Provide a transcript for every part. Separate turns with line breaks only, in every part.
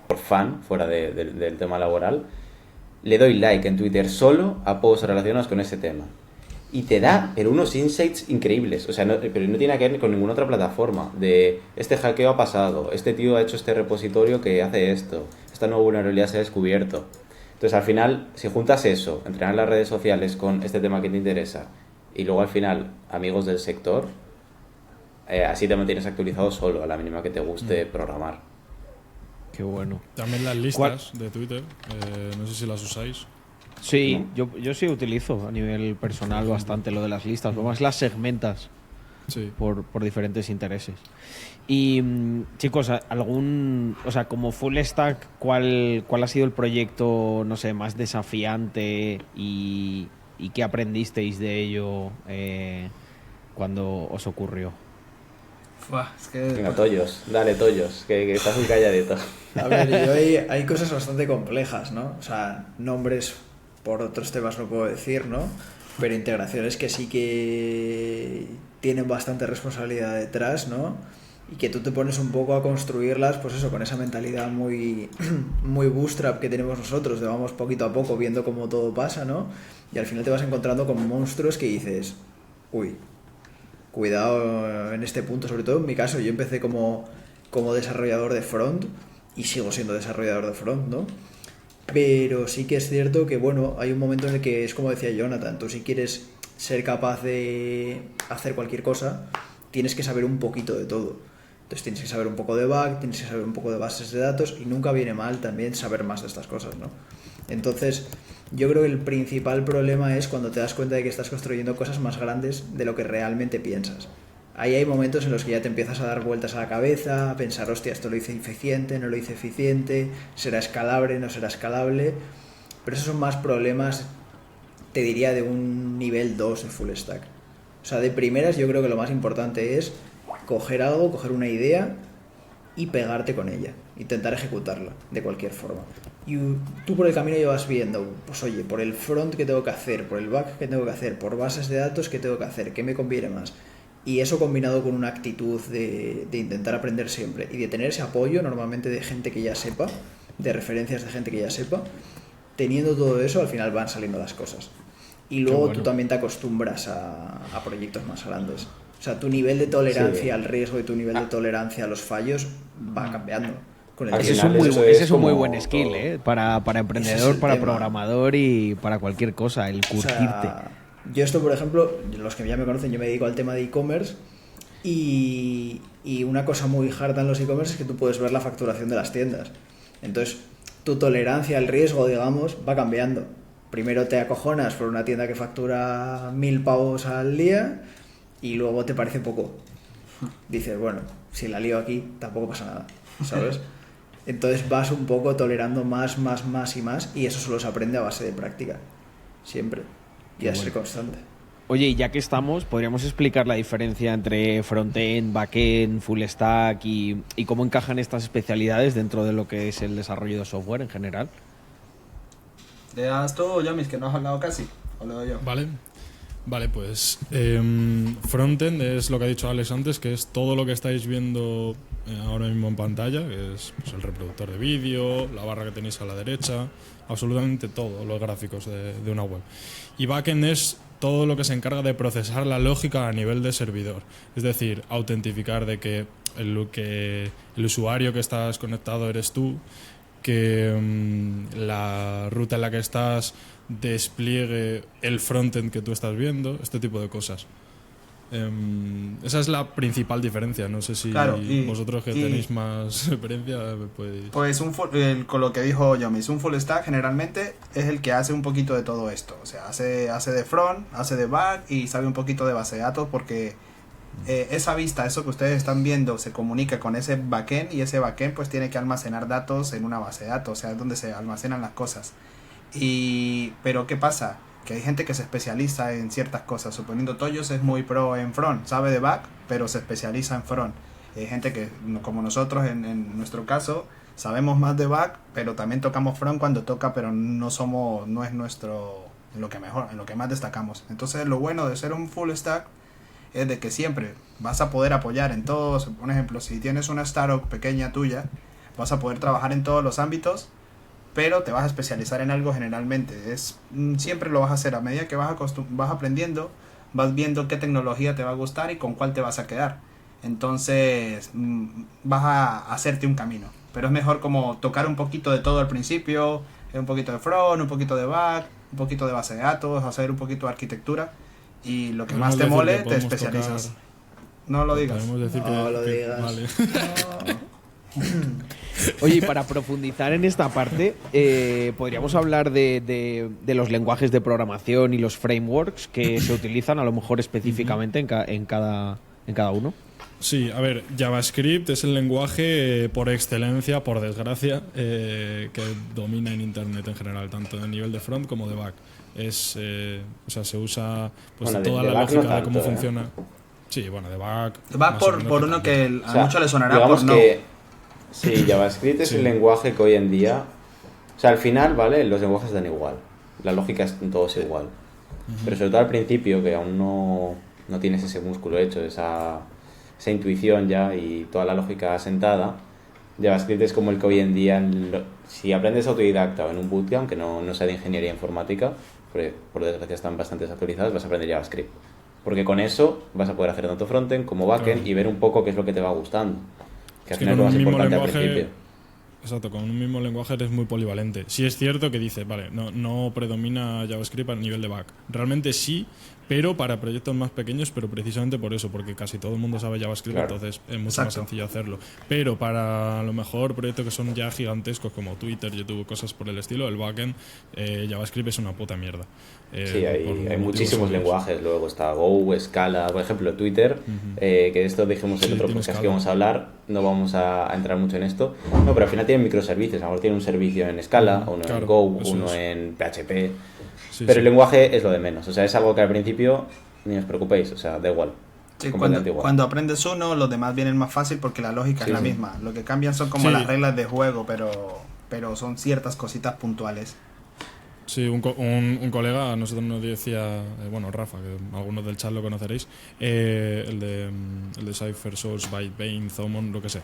por fan, fuera del tema laboral, le doy like en Twitter solo a posts relacionados con ese tema. Y te da, pero unos insights increíbles. O sea, pero no tiene que ver con ninguna otra plataforma. De este hackeo ha pasado, este tío ha hecho este repositorio que hace esto, esta nueva vulnerabilidad se ha descubierto. Entonces, al final, si juntas eso, entrenar las redes sociales con este tema que te interesa, y luego al final, amigos del sector, así te mantienes actualizado solo, a la mínima que te guste programar.
Qué bueno.
También las
¿Cuál?
listas de Twitter, no sé si las usáis.
Sí,
¿No?
yo sí utilizo a nivel personal bastante lo de las listas. Además las segmentas
Sí.
por diferentes intereses. Y chicos, o sea, como full stack, ¿cuál ha sido el proyecto, no sé, más desafiante y qué aprendisteis de ello cuando os ocurrió?
Fua, es que...
Venga, Tollos, dale Tollos, que estás muy calladito.
A ver, yo hay cosas bastante complejas, ¿no? O sea, nombres por otros temas no puedo decir, ¿no? Pero integraciones que sí que tienen bastante responsabilidad detrás, ¿no? Y que tú te pones un poco a construirlas, pues eso, con esa mentalidad muy, muy bootstrap que tenemos nosotros, de vamos poquito a poco viendo cómo todo pasa, ¿no? Y al final te vas encontrando con monstruos que dices, uy, cuidado en este punto, sobre todo en mi caso, yo empecé como desarrollador de front y sigo siendo desarrollador de front, ¿no? Pero sí que es cierto que, bueno, hay un momento en el que es como decía Jonathan, tú si quieres ser capaz de hacer cualquier cosa, tienes que saber un poquito de todo. Entonces tienes que saber un poco de back, tienes que saber un poco de bases de datos y nunca viene mal también saber más de estas cosas, ¿no? Entonces, yo creo que el principal problema es cuando te das cuenta de que estás construyendo cosas más grandes de lo que realmente piensas. Ahí hay momentos en los que ya te empiezas a dar vueltas a la cabeza, a pensar, hostia, esto lo hice eficiente, no lo hice eficiente, será escalable, no será escalable. Pero esos son más problemas, te diría, de un nivel 2 de full stack. O sea, de primeras yo creo que lo más importante es coger algo, coger una idea y pegarte con ella, intentar ejecutarla de cualquier forma. Y tú por el camino ya vas viendo, pues oye, por el front que tengo que hacer, por el back que tengo que hacer, por bases de datos que tengo que hacer, qué me conviene más. Y eso combinado con una actitud de intentar aprender siempre y de tener ese apoyo normalmente de gente que ya sepa, de referencias de gente que ya sepa, teniendo todo eso al final van saliendo las cosas. Y luego
bueno.
tú también te acostumbras a proyectos más grandes. O sea, tu nivel de tolerancia
Sí.
al riesgo y tu nivel de tolerancia a los fallos va cambiando con el
Al
Ese es
tiempo.
final eso
ese
es
es un muy
como
buen skill,
todo.
para
Ese es
emprendedor,
el
para
tema.
programador y para cualquier cosa, el
O
curtirte.
sea, yo esto, por ejemplo, los que ya me conocen, yo me dedico al tema de e-commerce y una cosa muy harta en los e-commerce es que tú puedes ver la facturación de las tiendas. Entonces, tu tolerancia al riesgo, digamos, va cambiando. Primero te acojonas por una tienda que factura 1.000 pavos al día y luego te parece poco. Dices, bueno, si la lío aquí tampoco pasa nada, ¿sabes? Entonces vas un poco tolerando más y eso solo se aprende a base de práctica, siempre, y a ser constante.
Oye, y ya que estamos, ¿podríamos explicar la diferencia entre frontend, backend, full stack y cómo encajan estas especialidades dentro de lo que es el desarrollo de software en general?
¿Le das tú, Yamis, que no has hablado casi? ¿O le doy yo?
Vale, pues frontend es lo que ha dicho Alex antes, que es todo lo que estáis viendo ahora mismo en pantalla, que es pues, el reproductor de vídeo, la barra que tenéis a la derecha, absolutamente todo, los gráficos de una web. Y backend es todo lo que se encarga de procesar la lógica a nivel de servidor, es decir, autentificar de que el usuario que estás conectado eres tú, que la ruta en la que estás despliegue el frontend que tú estás viendo, este tipo de cosas. Esa es la principal diferencia. No sé si
Claro,
vosotros que tenéis más experiencia podéis...
Pues con lo que dijo Yamis, un full stack generalmente es el que hace un poquito de todo esto. O sea, hace de front, hace de back y sabe un poquito de base de datos porque esa vista, eso que ustedes están viendo, se comunica con ese backend y ese backend pues tiene que almacenar datos en una base de datos, o sea, es donde se almacenan las cosas. Pero ¿qué pasa? Que hay gente que se especializa en ciertas cosas. Suponiendo Toyos es muy pro en front, sabe de back, pero se especializa en front. Hay gente que, como nosotros en nuestro caso, sabemos más de back, pero también tocamos front cuando toca, pero no es nuestro, en lo que mejor, en lo que más destacamos. Entonces lo bueno de ser un full stack es de que siempre vas a poder apoyar en todos. Por ejemplo, si tienes una startup pequeña tuya, Vas a poder trabajar en todos los ámbitos, pero te vas a especializar en algo generalmente. Siempre lo vas a hacer a medida que vas aprendiendo, vas viendo qué tecnología te va a gustar y con cuál te vas a quedar. Entonces vas a hacerte un camino. Pero es mejor como tocar un poquito de todo al principio, un poquito de front, un poquito de back, un poquito de base de datos, hacer un poquito de arquitectura, y lo que
Podemos
más te
decir
mole
que
te
podemos
especializas. No lo digas.
Podemos decir
No lo digas.
Vale.
Oye, y para profundizar en esta parte, podríamos hablar de los lenguajes de programación y los frameworks que se utilizan, a lo mejor específicamente en cada uno.
Sí, a ver, JavaScript es el lenguaje por excelencia, por desgracia, que domina en Internet en general, tanto a nivel de front como de back. O sea, se usa pues
Bueno,
toda
de
la
back
lógica
no
de
tanto,
cómo
¿eh?
funciona. Sí, bueno, de back.
Va
más o
por,
menos
por uno que
O
a
sea,
muchos le sonará
digamos
por no.
que sí, JavaScript es
Sí.
el lenguaje que hoy en día, o sea, al final, ¿vale? Los lenguajes dan igual, la lógica es todos igual, pero sobre todo al principio, que aún no tienes ese músculo hecho, esa intuición ya y toda la lógica asentada, JavaScript es como el que hoy en día, si aprendes autodidacta o en un bootcamp, que no sea de ingeniería informática, porque por desgracia están bastante desactualizadas, vas a aprender JavaScript. Porque con eso vas a poder hacer tanto frontend como backend
Claro.
y ver un poco qué es lo que te va gustando. Que al
Es que
final es
con
lo
un
más
mismo
importante al
lenguaje,
principio.
exacto, con un mismo lenguaje eres muy polivalente. Sí es cierto que dice, vale, no predomina JavaScript a nivel de back. Realmente sí, pero para proyectos más pequeños, pero precisamente por eso, porque casi todo el mundo sabe JavaScript,
Claro.
entonces es mucho
Exacto.
más sencillo hacerlo. Pero para a lo mejor proyectos que son ya gigantescos como Twitter, YouTube, cosas por el estilo, el backend, JavaScript es una puta mierda.
Sí, hay
motivos
muchísimos
obvios.
lenguajes. Luego está Go, Scala, por ejemplo, Twitter, que de esto dijimos en
Sí,
otro
tiene
podcast
Scala.
que vamos a hablar. No vamos a entrar mucho en esto. No, pero al final tienen microservicios. A lo mejor tienen un servicio en Scala, uno en
Claro,
Go,
eso
uno
es.
en PHP.
Sí,
pero
sí.
el lenguaje es lo de menos. O sea, es algo que al principio ni os preocupéis. O sea, da igual.
Sí,
Completamente igual.
cuando aprendes uno, los demás vienen más fácil porque la lógica
Sí,
es la
sí.
misma. Lo que cambian son como
Sí.
las reglas de juego, pero son ciertas cositas puntuales.
Sí, un colega a nosotros nos decía, bueno, Rafa, que algunos del chat lo conoceréis, el de Cypher Source, Bytebane, Zomon, lo que sé.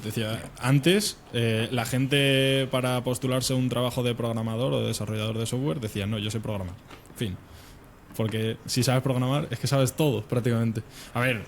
Decía, antes la gente para postularse a un trabajo de programador o de desarrollador de software decía, no, yo sé programar. Fin. Porque si sabes programar es que sabes todo prácticamente. A ver,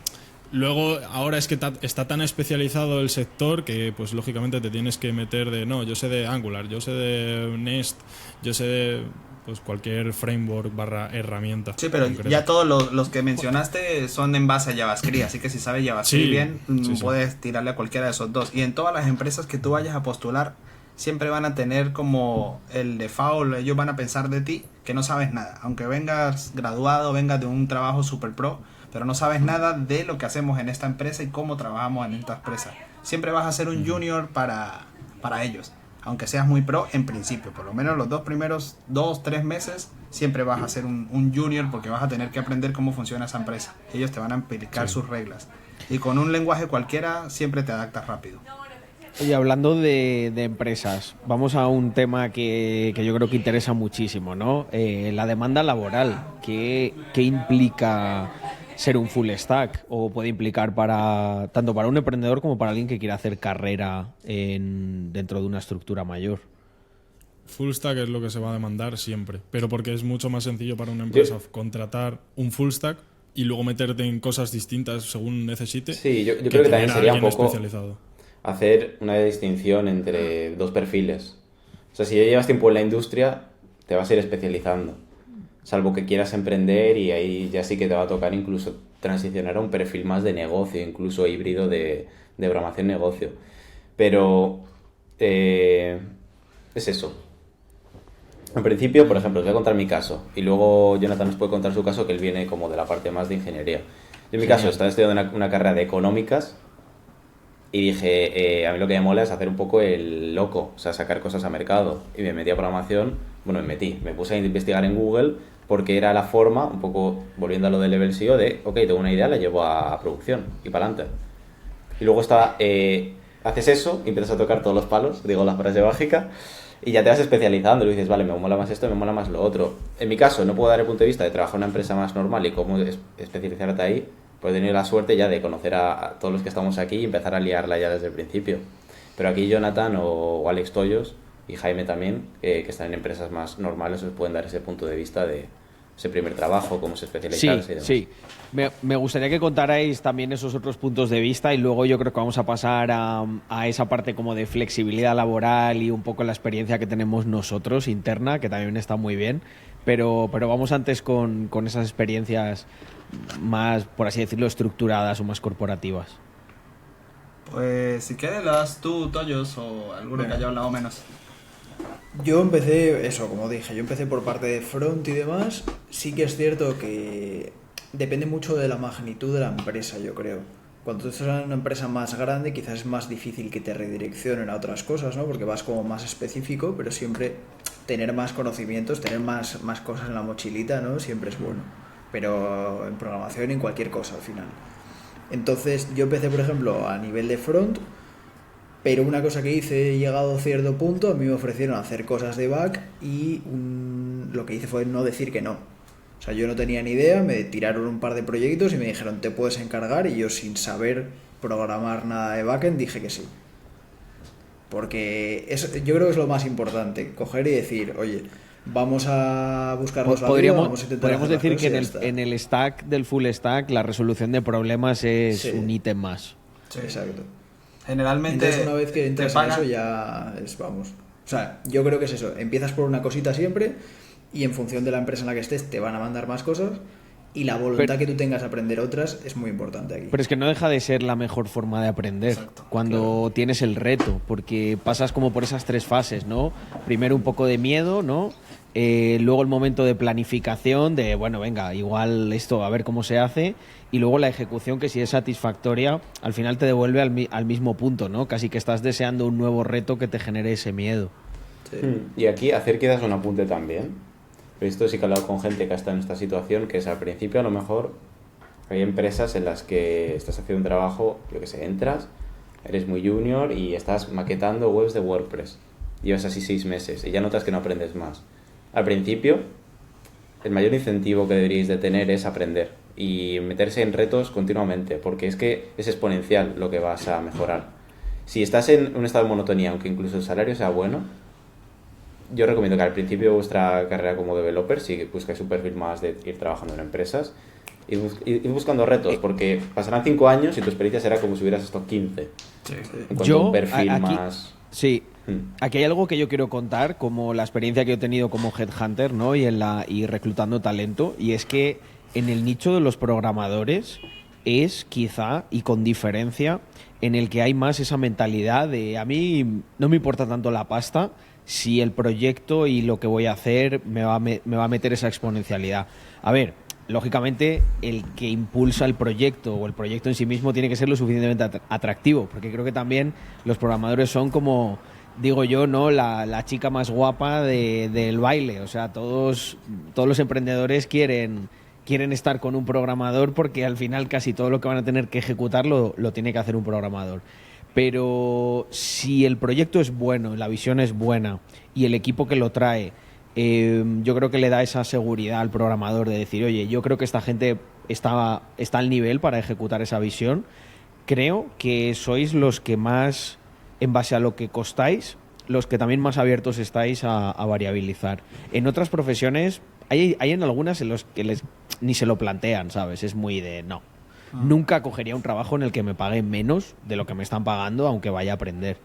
luego ahora es que está tan especializado el sector que pues lógicamente te tienes que meter de, no, yo sé de Angular, yo sé de Nest, yo sé de pues cualquier framework / herramienta.
Sí, pero
concreta.
ya todos los que mencionaste son en base a JavaScript, así que si sabes JavaScript
Sí,
bien,
sí, sí.
puedes tirarle a cualquiera de esos dos. Y en todas las empresas que tú vayas a postular, siempre van a tener como el default, ellos van a pensar de ti que no sabes nada. Aunque vengas graduado, vengas de un trabajo super pro, pero no sabes nada de lo que hacemos en esta empresa y cómo trabajamos en esta empresa. Siempre vas a ser un junior para ellos. Aunque seas muy pro en principio, por lo menos los primeros 2-3 meses, siempre vas a ser un junior porque vas a tener que aprender cómo funciona esa empresa. Ellos te van a aplicar sus reglas. Y con un lenguaje cualquiera siempre te adaptas rápido.
Oye, hablando de empresas, vamos a un tema que yo creo que interesa muchísimo, ¿no? La demanda laboral. ¿Qué implica ser un full stack? ¿O puede implicar tanto para un emprendedor como para alguien que quiera hacer carrera dentro de una estructura mayor?
Full stack es lo que se va a demandar siempre, pero porque es mucho más sencillo para una empresa contratar un full stack y luego meterte en cosas distintas según necesite.
Sí, yo creo que también
tener a
sería un
alguien
poco
especializado.
hacer una distinción entre dos perfiles. O sea, si ya llevas tiempo en la industria, te vas a ir especializando. Salvo que quieras emprender y ahí ya sí que te va a tocar incluso transicionar a un perfil más de negocio, incluso híbrido de programación negocio. Pero es eso. En principio, por ejemplo, os voy a contar mi caso y luego Jonathan nos puede contar su caso, que él viene como de la parte más de ingeniería. Yo en mi caso estaba estudiando una carrera de económicas y dije, a mí lo que me mola es hacer un poco el loco, o sea, sacar cosas a mercado. Y me metí a programación, me puse a investigar en Google porque era la forma, un poco volviendo a lo de Level CEO, de, ok, tengo una idea, la llevo a producción y para adelante. Y luego haces eso y empiezas a tocar todos los palos, digo la frase mágica, y ya te vas especializando y dices, vale, me mola más esto, me mola más lo otro. En mi caso, no puedo dar el punto de vista de trabajar en una empresa más normal y cómo especializarte ahí, Pues he tenido la suerte ya de conocer a todos los que estamos aquí y empezar a liarla ya desde el principio. Pero aquí Jonathan o Alex Toyos y Jaime también, que están en empresas más normales, os pueden dar ese punto de vista de ese primer trabajo, cómo se especializarse y demás.
Sí. Me gustaría que contarais también esos otros puntos de vista y luego yo creo que vamos a pasar a esa parte como de flexibilidad laboral y un poco la experiencia que tenemos nosotros interna, que también está muy bien. Pero vamos antes con esas experiencias más, por así decirlo, estructuradas o más corporativas.
Pues si quieres, lo das tú, Toyos, o alguno que haya hablado menos.
Yo empecé, eso, como dije, yo empecé por parte de front y demás. Sí que es cierto que depende mucho de la magnitud de la empresa, yo creo. Cuando tú estás en una empresa más grande, quizás es más difícil que te redireccionen a otras cosas, ¿no? Porque vas como más específico, pero siempre tener más conocimientos, tener más cosas en la mochilita, ¿no? Siempre es bueno. Pero en programación y en cualquier cosa al final. Entonces yo empecé, por ejemplo, a nivel de front, pero una cosa que hice, llegado a cierto punto, a mí me ofrecieron hacer cosas de back y lo que hice fue no decir que no. O sea, yo no tenía ni idea, me tiraron un par de proyectos y me dijeron, te puedes encargar, y yo sin saber programar nada de backend dije que sí. Porque yo creo que es lo más importante, coger y decir, oye, vamos a buscarnos la vida, vamos a intentar
podríamos
hacer
decir
las
que
cosas
en el stack del full stack la resolución de problemas es
Sí.
un ítem más.
Sí, exacto.
Generalmente
Entonces una vez que entras
te
en
pagan-
eso ya es, vamos. O sea, yo creo que es eso, empiezas por una cosita siempre y en función de la empresa en la que estés te van a mandar más cosas y la voluntad que tú tengas de aprender otras es muy importante aquí.
Pero es que no deja de ser la mejor forma de aprender
Exacto,
cuando tienes el reto, porque pasas como por esas tres fases, ¿no? Primero un poco de miedo, ¿no? Luego el momento de planificación, de, bueno, venga, igual esto, a ver cómo se hace, y luego la ejecución, que si es satisfactoria, al final te devuelve al mismo punto, ¿no? Casi que estás deseando un nuevo reto que te genere ese miedo.
Sí.
Y aquí hacer quizás un apunte también. Pero esto sí que he hablado con gente que está en esta situación, que es al principio a lo mejor hay empresas en las que estás haciendo un trabajo, yo que sé, entras, eres muy junior y estás maquetando webs de WordPress. Llevas así 6 meses y ya notas que no aprendes más. Al principio, el mayor incentivo que deberíais de tener es aprender y meterse en retos continuamente, porque es que es exponencial lo que vas a mejorar. Si estás en un estado de monotonía, aunque incluso el salario sea bueno, yo recomiendo que al principio de vuestra carrera como developer, si buscáis un perfil más de ir trabajando en empresas, ir buscando retos, porque pasarán 5 años y tu experiencia será como si hubieras estado 15.
Sí.
En cuanto a un perfil
aquí,
más...
Sí, aquí hay algo que yo quiero contar, como la experiencia que he tenido como headhunter, ¿no? y reclutando talento, y es que en el nicho de los programadores es quizá, y con diferencia, en el que hay más esa mentalidad de a mí no me importa tanto la pasta si el proyecto y lo que voy a hacer me va a meter esa exponencialidad. A ver, lógicamente el que impulsa el proyecto o el proyecto en sí mismo tiene que ser lo suficientemente atractivo, porque creo que también los programadores son como, digo yo, ¿no? La chica más guapa del baile. O sea, todos los emprendedores quieren estar con un programador porque al final casi todo lo que van a tener que ejecutar lo tiene que hacer un programador. Pero si el proyecto es bueno, la visión es buena y el equipo que lo trae, yo creo que le da esa seguridad al programador de decir, oye, yo creo que esta gente está al nivel para ejecutar esa visión. Creo que sois los que más, en base a lo que costáis, los que también más abiertos estáis a variabilizar. En otras profesiones, hay en algunas en los que ni se lo plantean, ¿sabes? Es muy de no. Nunca cogería un trabajo en el que me paguen menos de lo que me están pagando, aunque vaya a aprender.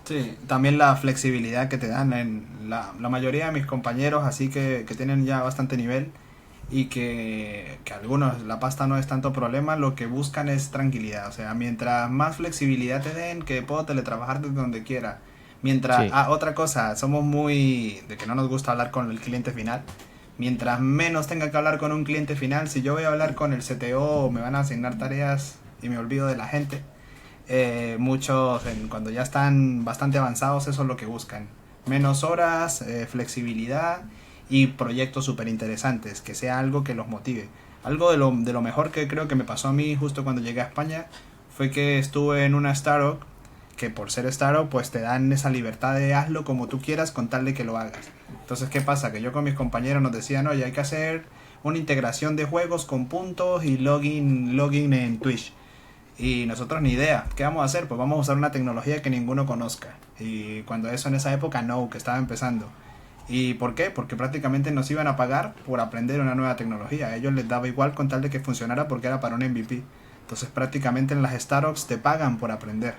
Sí, también la flexibilidad que te dan en la mayoría de mis compañeros, así que tienen ya bastante nivel y que algunos la pasta no es tanto problema, lo que buscan es tranquilidad. O sea, mientras más flexibilidad te den, que puedo teletrabajar desde donde quiera. Mientras,
Sí.
otra cosa, somos muy de que no nos gusta hablar con el cliente final. Mientras menos tenga que hablar con un cliente final, si yo voy a hablar con el CTO, me van a asignar tareas y me olvido de la gente. Muchos, cuando ya están bastante avanzados, eso es lo que buscan. Menos horas, flexibilidad y proyectos súper interesantes, que sea algo que los motive. Algo de lo mejor que creo que me pasó a mí justo cuando llegué a España fue que estuve en una startup que por ser startup pues te dan esa libertad de hazlo como tú quieras con tal de que lo hagas. Entonces, ¿qué pasa? Que yo con mis compañeros nos decían, oye, hay que hacer una integración de juegos con puntos y login en Twitch. Y nosotros ni idea. ¿Qué vamos a hacer? Pues vamos a usar una tecnología que ninguno conozca. Y cuando eso en esa época que estaba empezando. ¿Y por qué? Porque prácticamente nos iban a pagar por aprender una nueva tecnología. A ellos les daba igual con tal de que funcionara porque era para un MVP. Entonces prácticamente en las startups te pagan por aprender.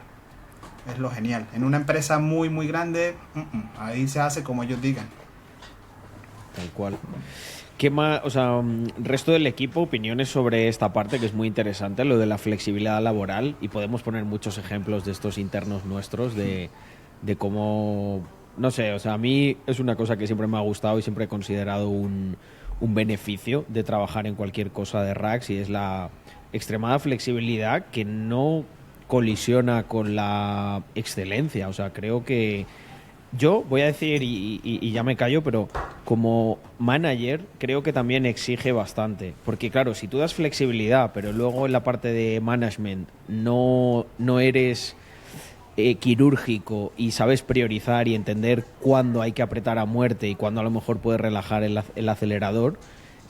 Es lo genial. En una empresa muy muy grande, ahí se hace como ellos digan.
Tal cual. ¿Qué más, o sea, resto del equipo, opiniones sobre esta parte que es muy interesante, lo de la flexibilidad laboral, y podemos poner muchos ejemplos de estos internos nuestros de cómo, no sé, o sea, a mí es una cosa que siempre me ha gustado y siempre he considerado un beneficio de trabajar en cualquier cosa de Rax, y es la extremada flexibilidad que no colisiona con la excelencia. O sea, creo que yo voy a decir, y ya me callo, pero como manager creo que también exige bastante. Porque claro, si tú das flexibilidad, pero luego en la parte de management no eres quirúrgico y sabes priorizar y entender cuándo hay que apretar a muerte y cuándo a lo mejor puedes relajar el acelerador,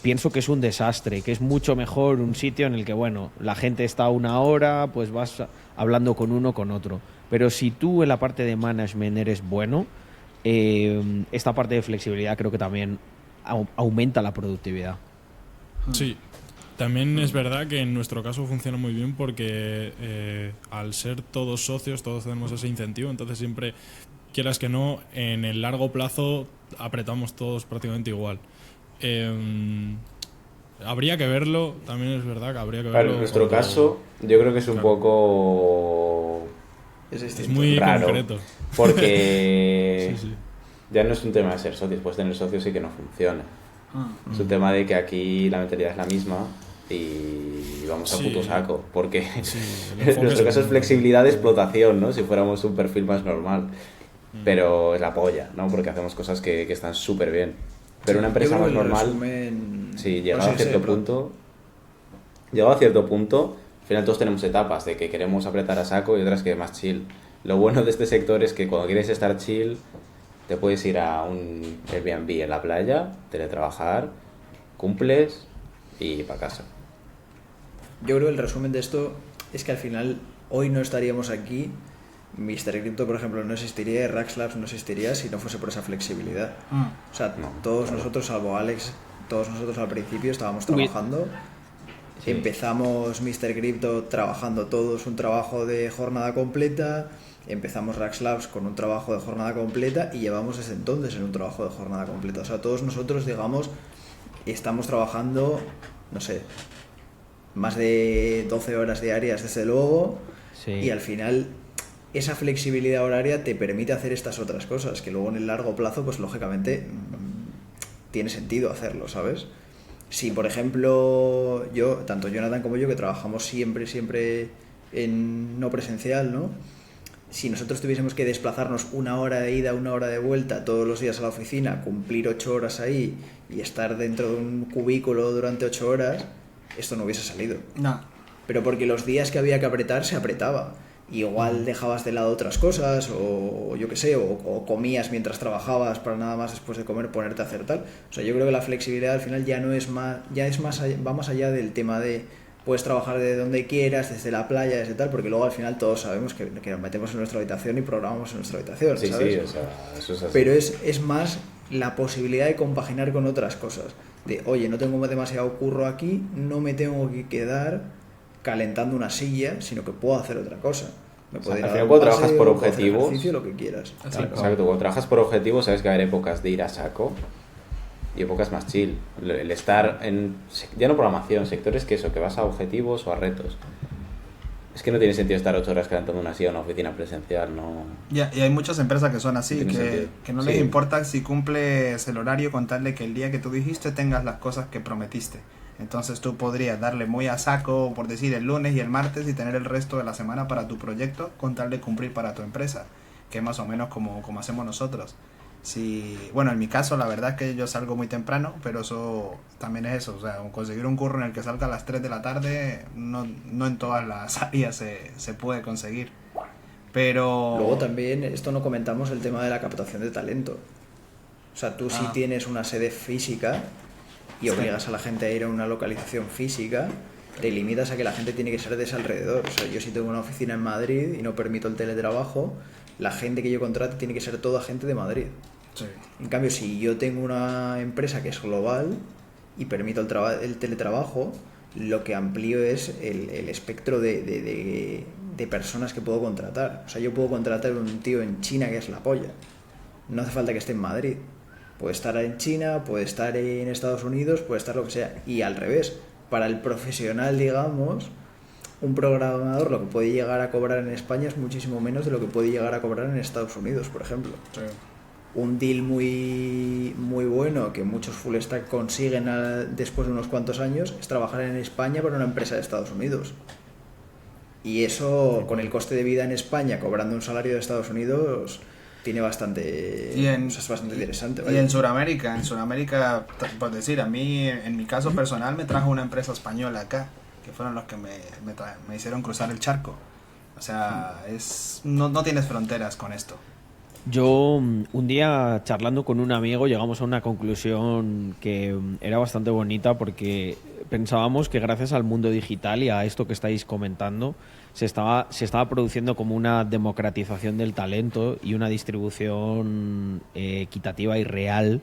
pienso que es un desastre, que es mucho mejor un sitio en el que, bueno, la gente está una hora, pues vas hablando con uno, con otro. Pero si tú en la parte de management eres bueno, esta parte de flexibilidad creo que también aumenta la productividad.
Sí, también es verdad que en nuestro caso funciona muy bien porque al ser todos socios, todos tenemos ese incentivo, entonces siempre, quieras que no, en el largo plazo apretamos todos prácticamente igual. Habría que verlo, también es verdad que habría que verlo.
En nuestro caso, yo creo que es un poco...
Es muy
raro,
concreto.
porque
Sí.
ya no es un tema de ser socios, pues tener socios sí que no funciona. Es un tema de que aquí la mentalidad es la misma y vamos a
Sí.
puto saco, porque
Sí, el
en
enfoque
nuestro caso es
muy-
flexibilidad de explotación, ¿no? Si fuéramos un perfil más normal. Pero es la polla, ¿no? Porque hacemos cosas que están súper bien. Pero una empresa
Yo
más
creo que el
normal,
resumen-
sí,
Bueno, sí,
llegado a cierto punto, al final todos tenemos etapas de que queremos apretar a saco y otras que más chill. Lo bueno de este sector es que cuando quieres estar chill, te puedes ir a un Airbnb en la playa, teletrabajar, cumples y para casa.
Yo creo que el resumen de esto es que al final hoy no estaríamos aquí. Mr. Crypto, por ejemplo, no existiría, Rax Labs no existiría si no fuese por esa flexibilidad. O sea,
No,
todos
claro.
nosotros, salvo Alex, todos nosotros al principio estábamos trabajando.
Sí.
Empezamos Mr. Crypto trabajando todos un trabajo de jornada completa. Empezamos Rax Labs con un trabajo de jornada completa y llevamos desde entonces en un trabajo de jornada completa. O sea, todos nosotros, digamos, estamos trabajando, no sé, más de 12 horas diarias desde luego,
Sí.
y al final esa flexibilidad horaria te permite hacer estas otras cosas que luego en el largo plazo pues lógicamente tiene sentido hacerlo, ¿sabes? Si por ejemplo yo, tanto Jonathan como yo, que trabajamos siempre en no presencial, ¿no? Si nosotros tuviésemos que desplazarnos una hora de ida, una hora de vuelta todos los días a la oficina, cumplir 8 horas ahí y estar dentro de un cubículo durante 8 horas, esto no hubiese salido.
No.
Pero porque los días que había que apretar se apretaba. Y igual dejabas de lado otras cosas, o yo qué sé, o comías mientras trabajabas para nada más después de comer ponerte a hacer tal. O sea, yo creo que la flexibilidad al final ya no es más, va más allá del tema de puedes trabajar de donde quieras, desde la playa, desde tal, porque luego al final todos sabemos que nos metemos en nuestra habitación y programamos en nuestra habitación,
Sí,
¿sabes?
sí, o sea, eso es así.
Pero es más la posibilidad de compaginar con otras cosas. De, oye, no tengo demasiado curro aquí, no me tengo que quedar calentando una silla, sino que puedo hacer otra cosa. Me puedo ir
al
a
final
dar un
cuando trabajas
paseo,
por
puedo hacer
objetivos,
ejercicio, lo que quieras.
Claro, exacto, cuando trabajas por objetivos sabes que va a haber épocas de ir a saco y épocas más chill. El estar en, ya no programación, sectores que eso, que vas a objetivos o a retos. Es que no tiene sentido estar 8 horas calentando una silla en una oficina presencial, no.
Y hay muchas empresas que son así,
No tiene sentido.
que no les
Sí.
importa si cumples el horario con tal de que el día que tú dijiste tengas las cosas que prometiste. Entonces tú podrías darle muy a saco, por decir, el lunes y el martes y tener el resto de la semana para tu proyecto con tal de cumplir para tu empresa, que es más o menos como hacemos nosotros. Si, bueno, en mi caso la verdad es que yo salgo muy temprano, pero eso también es eso, o sea, conseguir un curro en el que salga a las 3 de la tarde no en todas las áreas se puede conseguir. Pero
Luego también, esto no comentamos el tema de la captación de talento. O sea, tú si tienes una sede física, y obligas a la gente a ir a una localización física, te limitas a que la gente tiene que ser de ese alrededor. O sea, yo si tengo una oficina en Madrid y no permito el teletrabajo, la gente que yo contrate tiene que ser toda gente de Madrid.
Sí.
En cambio, si yo tengo una empresa que es global y permito el teletrabajo, lo que amplío es el espectro de personas que puedo contratar. O sea, yo puedo contratar un tío en China que es la polla. No hace falta que esté en Madrid. Puede estar en China, puede estar en Estados Unidos, puede estar lo que sea. Y al revés, para el profesional, digamos, un programador lo que puede llegar a cobrar en España es muchísimo menos de lo que puede llegar a cobrar en Estados Unidos, por ejemplo.
Sí.
Un deal muy, muy bueno que muchos full stack consiguen después de unos cuantos años es trabajar en España para una empresa de Estados Unidos. Y eso, con el coste de vida en España, cobrando un salario de Estados Unidos, tiene bastante... es bastante interesante.
Y
¿vale?
en Sudamérica, por decir, a mí, en mi caso personal, me trajo una empresa española acá, que fueron los que me hicieron cruzar el charco. O sea, no tienes fronteras con esto.
Yo un día charlando con un amigo llegamos a una conclusión que era bastante bonita porque pensábamos que gracias al mundo digital y a esto que estáis comentando se estaba produciendo como una democratización del talento y una distribución equitativa y real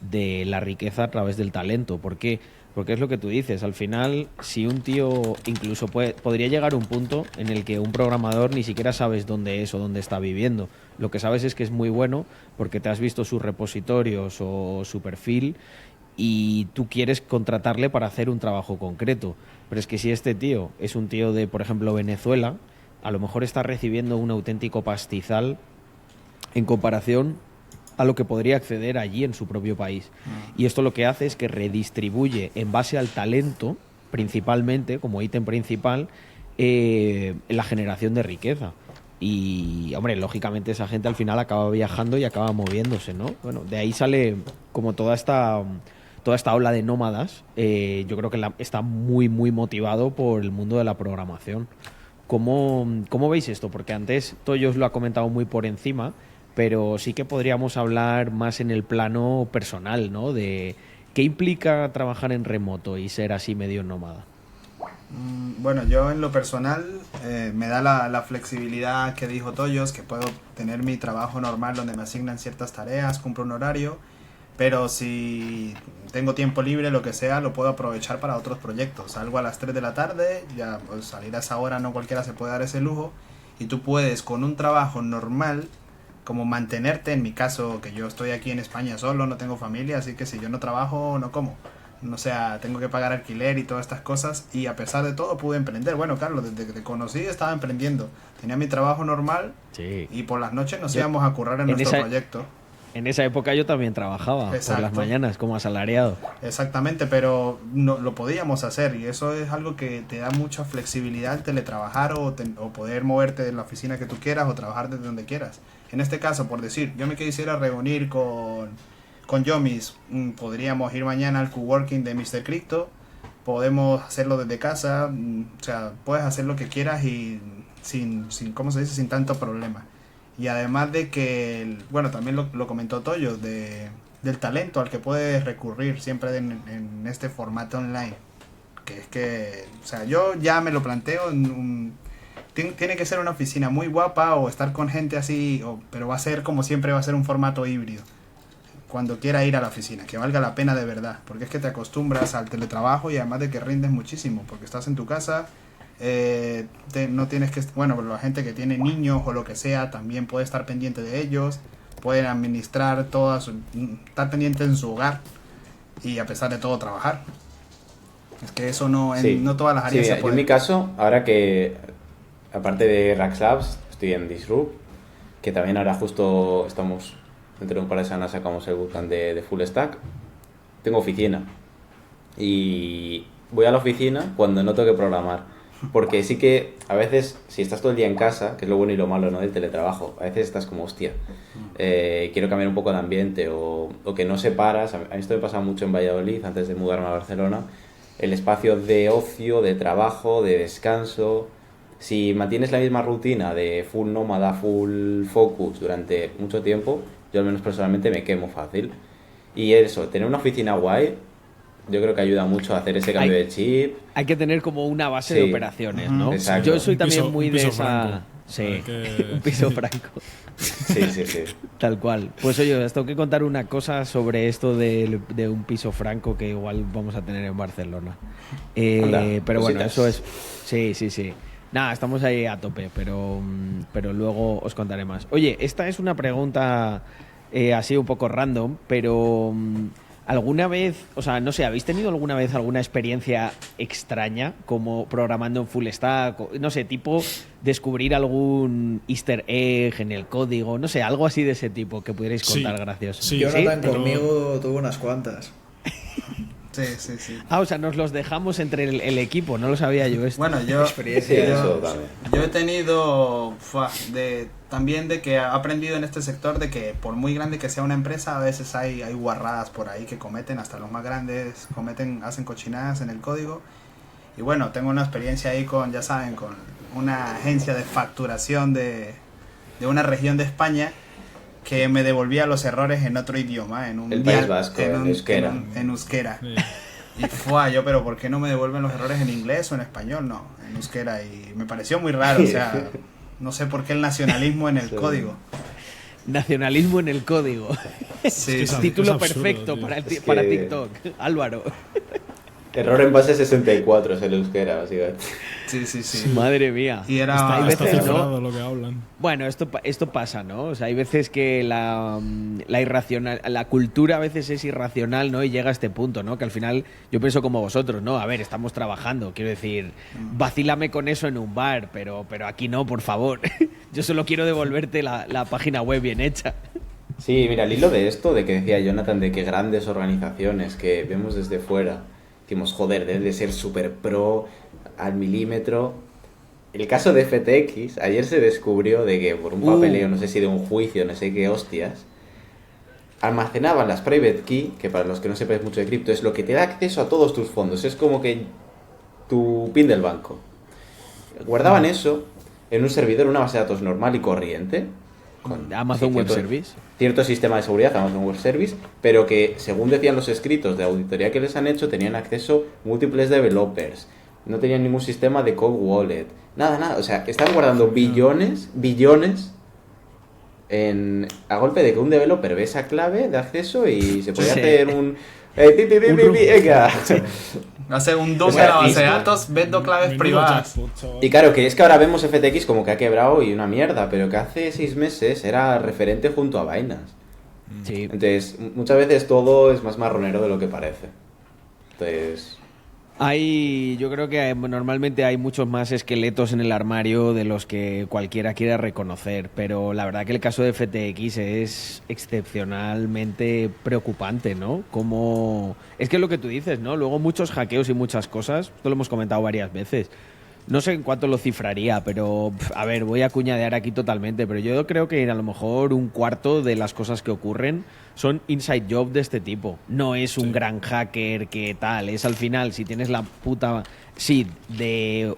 de la riqueza a través del talento. ¿Por qué? Porque es lo que tú dices, al final, si un tío incluso podría llegar a un punto en el que un programador ni siquiera sabes dónde es o dónde está viviendo. Lo que sabes es que es muy bueno porque te has visto sus repositorios o su perfil y tú quieres contratarle para hacer un trabajo concreto. Pero es que si este tío es un tío de, por ejemplo, Venezuela, a lo mejor está recibiendo un auténtico pastizal en comparación a lo que podría acceder allí en su propio país. Y esto lo que hace es que redistribuye en base al talento, principalmente, como ítem principal, la generación de riqueza. Y, hombre, lógicamente esa gente al final acaba viajando y acaba moviéndose, ¿no? Bueno, de ahí sale como toda esta ola de nómadas. Yo creo que está muy, muy motivado por el mundo de la programación. ¿Cómo veis esto? Porque antes Toyo os lo ha comentado muy por encima, pero sí que podríamos hablar más en el plano personal, ¿no? De qué implica trabajar en remoto y ser así medio nómada.
Bueno, yo en lo personal me da la flexibilidad que dijo Toyos, que puedo tener mi trabajo normal donde me asignan ciertas tareas, cumplo un horario, pero si tengo tiempo libre, lo que sea, lo puedo aprovechar para otros proyectos. Salgo a las 3 de la tarde, ya pues salir a esa hora no cualquiera se puede dar ese lujo, y tú puedes con un trabajo normal como mantenerte. En mi caso, que yo estoy aquí en España solo, no tengo familia, así que si yo no trabajo, no como. O sea, tengo que pagar alquiler y todas estas cosas, y a pesar de todo pude emprender. Bueno, Carlos, desde que te conocí estaba emprendiendo. Tenía mi trabajo normal, sí, y por las noches nos íbamos a currar en nuestro proyecto.
En esa época yo también trabajaba. Exacto. Por las mañanas como asalariado.
Exactamente, pero no, lo podíamos hacer, y eso es algo que te da mucha flexibilidad al teletrabajar o poder moverte de la oficina que tú quieras o trabajar desde donde quieras. En este caso, por decir, yo me quisiera reunir con Yomis, podríamos ir mañana al coworking de Mr. Crypto, podemos hacerlo desde casa, o sea, puedes hacer lo que quieras y sin ¿cómo se dice? Sin tanto problema. Y además de que, bueno, también lo comentó Toyo, del talento al que puedes recurrir siempre en este formato online. Que es que, o sea, yo ya me lo planteo tiene que ser una oficina muy guapa o estar con gente así, pero va a ser como siempre, va a ser un formato híbrido. Cuando quiera ir a la oficina, que valga la pena de verdad, porque es que te acostumbras al teletrabajo y además de que rindes muchísimo, porque estás en tu casa, no tienes que, bueno, la gente que tiene niños o lo que sea también puede estar pendiente de ellos, pueden administrar estar pendiente en su hogar y a pesar de todo trabajar. Es que eso no todas las áreas se puede.
En mi caso, ahora que aparte de Rax Labs, estoy en Disrupt, que también ahora justo estamos, dentro de un par de semanas sacamos el bootcamp de Full Stack. Tengo oficina y voy a la oficina cuando no tengo que programar, porque sí que a veces, si estás todo el día en casa, que es lo bueno y lo malo, ¿no?, del teletrabajo, a veces estás como, hostia, quiero cambiar un poco de ambiente o que no separas. A mí esto me pasa mucho en Valladolid, antes de mudarme a Barcelona, el espacio de ocio, de trabajo, de descanso. Si mantienes la misma rutina de full nómada, full focus durante mucho tiempo, yo al menos personalmente me quemo fácil. Y eso, tener una oficina guay, Yo creo que ayuda mucho a hacer ese cambio de chip.
Hay que tener como una base
Sí.
de operaciones, ¿no?
Exacto.
Yo soy
Un
también
piso-
muy
un
de
piso
esa...
franco.
Sí,
Hay que-
un piso franco.
Sí, sí, sí.
Tal cual. Pues oye, os tengo que contar una cosa sobre esto de un piso franco que igual vamos a tener en Barcelona.
Anda,
Pero bueno,
cositas.
eso es... Sí, sí, sí. Nada, estamos ahí a tope, pero luego os contaré más. Oye, esta es una pregunta así un poco random, pero ¿alguna vez, o sea, no sé, habéis tenido alguna vez alguna experiencia extraña como programando en full stack? No sé, tipo descubrir algún easter egg en el código, no sé, algo así de ese tipo que pudierais
Sí,
contar gracioso.
sí.
Jonathan
pero-
conmigo tuvo unas cuantas.
Sí, sí, sí.
Ah, o sea, nos los dejamos entre el equipo, no lo sabía yo esto.
Bueno, yo,
Experiencia.
Sí, eso
yo,
también.
yo he tenido también de que he aprendido en este sector de que por muy grande que sea una empresa, a veces hay guarradas por ahí que cometen, hasta los más grandes hacen cochinadas en el código. Y bueno, tengo una experiencia ahí ya saben, con una agencia de facturación de una región de España que me devolvía los errores en otro idioma, en un
El País Vasco, en euskera.
en euskera.
Sí.
Y yo, pero ¿por qué no me devuelven los errores en inglés o en español? No, en euskera. Y me pareció muy raro, o sea, no sé por qué el nacionalismo en el
Sí.
código.
Nacionalismo en el código.
Sí,
Es
sí.
Título
absurdo,
perfecto
tío.
Es
para
que-
TikTok. Álvaro.
Error en base 64 es el euskera, básicamente.
Sí, sí, sí.
Madre mía.
Y era-
Hay
Está
veces,
cifrado
¿no?
lo que hablan.
Bueno, esto pasa, ¿no? O sea, hay veces que la cultura a veces es irracional, ¿no? Y llega a este punto, ¿no? Que al final yo pienso como vosotros, ¿no? A ver, estamos trabajando, quiero decir, vacílame con eso en un bar, pero aquí no, por favor. Yo solo quiero devolverte la página web bien hecha.
Sí, mira, al hilo de esto, de que decía Jonathan, de que grandes organizaciones que vemos desde fuera, decimos, joder, debe de ser super pro, al milímetro. El caso de FTX, ayer se descubrió de que por un papeleo, no sé si de un juicio, no sé qué hostias, almacenaban las private key, que para los que no sepáis mucho de cripto, es lo que te da acceso a todos tus fondos, es como que tu PIN del banco. Guardaban eso en un servidor, una base de datos normal y corriente, con
Amazon Web
cierto-
Service.
cierto sistema de seguridad, Amazon Web Service, pero que, según decían los escritos de auditoría que les han hecho, tenían acceso múltiples developers, no tenían ningún sistema de cold wallet, nada, o sea, están guardando billones, a golpe de que un developer ve esa clave de acceso y se podía
Sí.
hacer un... venga.
Hace un dump
O sea,
en la base de
listo.
datos, vendo claves
Menudo
privadas.
jackpot, chaval.
Y claro, que es que ahora vemos FTX como que ha quebrado y una mierda, pero que hace 6 meses era referente junto a Binance.
Sí.
Entonces, muchas veces todo es más marronero de lo que parece. Entonces,
Yo creo que normalmente hay muchos más esqueletos en el armario de los que cualquiera quiera reconocer, pero la verdad que el caso de FTX es excepcionalmente preocupante, ¿no? Como es que lo que tú dices, ¿no? Luego muchos hackeos y muchas cosas, esto lo hemos comentado varias veces. No sé en cuánto lo cifraría, pero a ver, voy a cuñadear aquí totalmente, pero yo creo que a lo mejor un cuarto de las cosas que ocurren son inside job de este tipo. No es un gran hacker que tal, es al final si tienes la puta seed de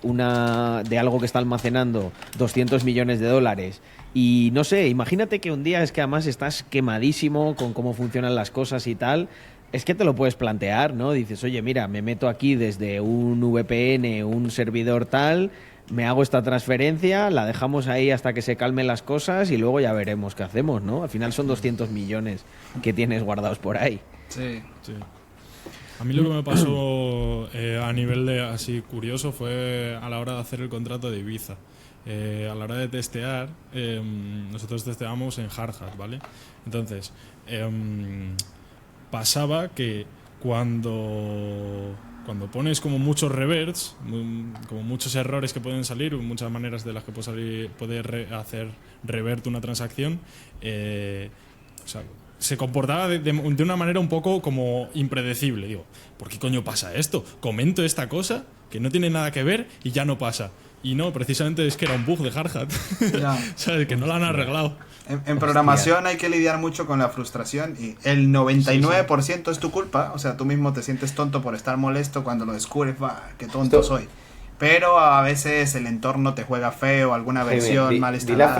algo que está almacenando 200 millones de dólares y no sé, imagínate que un día es que además estás quemadísimo con cómo funcionan las cosas y tal. Es que te lo puedes plantear, ¿no? Dices, oye, mira, me meto aquí desde un VPN, un servidor tal, me hago esta transferencia, la dejamos ahí hasta que se calmen las cosas y luego ya veremos qué hacemos, ¿no? Al final son 200 millones que tienes guardados por ahí.
Sí.
Sí. A mí lo que me pasó a nivel de así curioso fue a la hora de hacer el contrato de Ibiza. A la hora de testear, nosotros testeamos en Hard Hat, ¿vale? Entonces, pasaba que cuando pones como muchos reverts, como muchos errores que pueden salir, muchas maneras de las que puede hacer revert una transacción, o sea, se comportaba de una manera un poco como impredecible. Digo, ¿por qué coño pasa esto? Comento esta cosa que no tiene nada que ver y ya no pasa. Y no, precisamente es que era un bug de Hard Hat.
Ya.
¿Sabes? Que no lo han arreglado.
En programación hay que lidiar mucho con la frustración y el 99% es tu culpa. O sea, tú mismo te sientes tonto por estar molesto cuando lo descubres, qué tonto soy. Pero a veces el entorno te juega feo, alguna versión mal
di
instalada.
la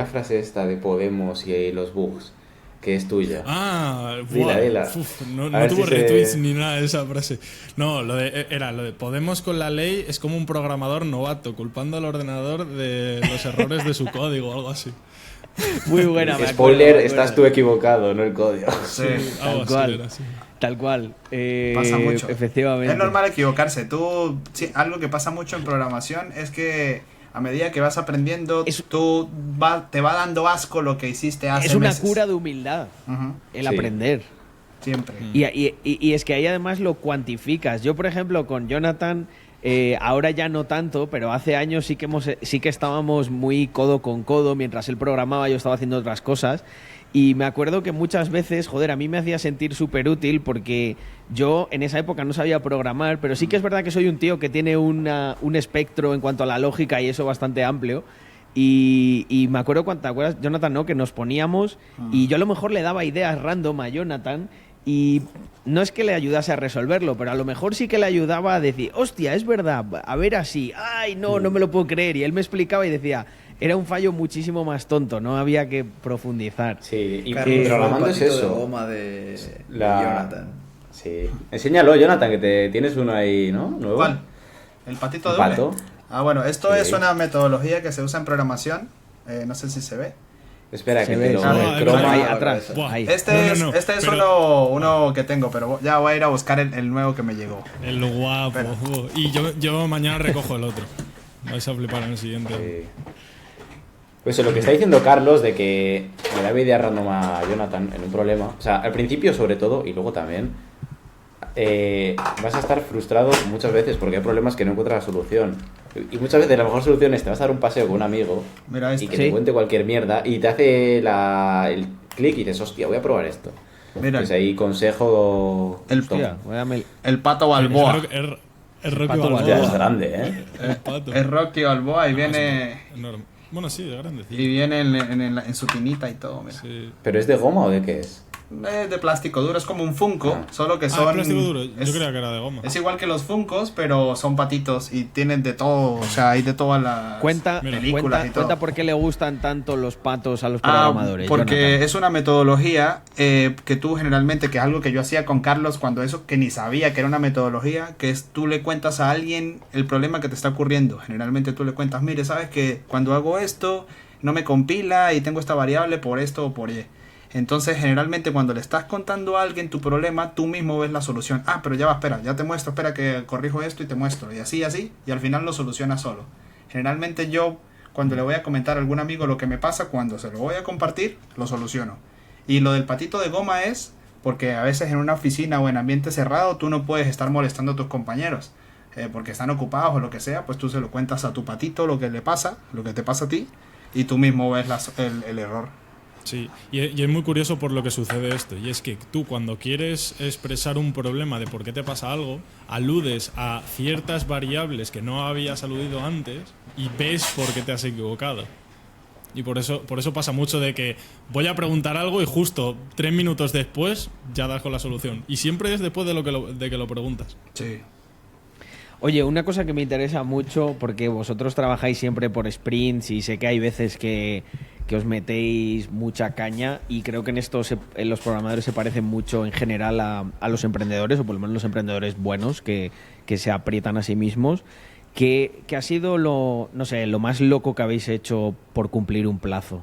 frase esta de Podemos y los bugs, que es tuya.
Ah,
Dila,
buah,
dila.
no
A ver
tuvo
si se-
retweets ni nada de esa frase. No, era lo de Podemos con la ley es como un programador novato culpando al ordenador de los errores de su código o algo así.
Muy buena, me acuerdo,
Spoiler,
me acuerdo.
estás tú equivocado, no el código.
Sí,
Algo
Tal
así
cual.
era, así.
Tal cual.
pasa mucho.
Efectivamente.
Es normal equivocarse. Sí, algo que pasa mucho en programación es que a medida que vas aprendiendo, te va dando asco lo que hiciste hace
Es una
meses.
cura de humildad
Ujú,
el
Sí.
aprender.
siempre.
Y es que ahí además lo cuantificas. Yo, por ejemplo, con Jonathan, ahora ya no tanto, pero hace años sí que estábamos muy codo con codo. Mientras él programaba, yo estaba haciendo otras cosas. Y me acuerdo que muchas veces, joder, a mí me hacía sentir súper útil porque yo en esa época no sabía programar, pero sí que es verdad que soy un tío que tiene un espectro en cuanto a la lógica y eso bastante amplio. Y me acuerdo cuando, ¿te acuerdas, Jonathan, no? Que nos poníamos y yo a lo mejor le daba ideas random a Jonathan y no es que le ayudase a resolverlo, pero a lo mejor sí que le ayudaba a decir, hostia, es verdad, a ver así, ay, no me lo puedo creer. Y él me explicaba y decía, era un fallo muchísimo más tonto, no había que profundizar.
Sí, y
Carlos,
programando
el
es
patito
eso.
de goma de
La-
Jonathan.
Sí. Enséñalo, Jonathan, que tienes uno ahí, ¿no? ¿Nuevo?
¿Cuál? ¿El patito
¿El
de
pato?
hule? Ah, bueno, esto
Sí.
es una metodología que se usa en programación. No sé si se ve.
Espera,
Se
que
ve,
te lo...
se ve.
Ah,
el croma-
Ahí,
Ah,
atrás.
Buah.
Ahí.
Este
No,
es
pero-
uno que tengo, pero ya voy a ir a buscar el nuevo que me llegó.
El guapo. Y yo mañana recojo el otro. Vais a flipar en el siguiente.
Sí. Pues lo que está diciendo Carlos de que le da idea random a Jonathan en un problema, o sea, al principio sobre todo y luego también, vas a estar frustrado muchas veces porque hay problemas que no encuentras la solución. Y muchas veces la mejor solución es te vas a dar un paseo con un amigo
Mira
y
este.
que
Sí.
te cuente cualquier mierda y te hace el clic y dices, hostia, voy a probar esto.
Mira,
Pues ahí consejo...
El-
top.
Hostia, voy
el pato Balboa.
Es Rocky
Pato
Balboa.
Ya es grande, ¿eh?
El pato.
Es Rocky Balboa y viene
Enorme. Bueno, sí, de grande.
y viene en su tinita y todo, mira.
Sí.
¿Pero es de goma o de qué es?
Es de plástico duro, es como un Funko,
Ah.
solo que son...
Plástico duro. Yo
es,
creía que era de goma.
es igual que los Funkos, pero son patitos y tienen de todo, o sea, hay de todas las
Cuenta,
películas y todo.
cuenta por qué le gustan tanto los patos a los
Ah,
programadores.
porque
Jonathan.
es una metodología que tú generalmente, que es algo que yo hacía con Carlos cuando eso, que ni sabía que era una metodología, que es tú le cuentas a alguien el problema que te está ocurriendo. Generalmente tú le cuentas, mire, sabes que cuando hago esto no me compila y tengo esta variable por esto o por y. Entonces generalmente cuando le estás contando a alguien tu problema, tú mismo ves la solución. Ah, pero ya va, espera, ya te muestro, espera que corrijo esto y te muestro. Y así, y al final lo solucionas solo. Generalmente yo, cuando le voy a comentar a algún amigo lo que me pasa, cuando se lo voy a compartir, lo soluciono. Y lo del patito de goma es porque a veces en una oficina o en ambiente cerrado tú no puedes estar molestando a tus compañeros. Porque están ocupados o lo que sea, pues tú se lo cuentas a tu patito lo que le pasa, lo que te pasa a ti, y tú mismo ves el error.
Sí, y es muy curioso por lo que sucede esto. Y es que tú cuando quieres expresar un problema de por qué te pasa algo, aludes a ciertas variables que no habías aludido antes y ves por qué te has equivocado. Y por eso pasa mucho de que voy a preguntar algo y justo 3 minutos después ya das con la solución. Y siempre es después de que lo preguntas.
Sí.
Oye, una cosa que me interesa mucho, porque vosotros trabajáis siempre por sprints y sé que hay veces que os metéis mucha caña y creo que en los programadores se parecen mucho en general a los emprendedores, o por lo menos los emprendedores buenos que se aprietan a sí mismos. ¿Qué ha sido lo más loco que habéis hecho por cumplir un plazo?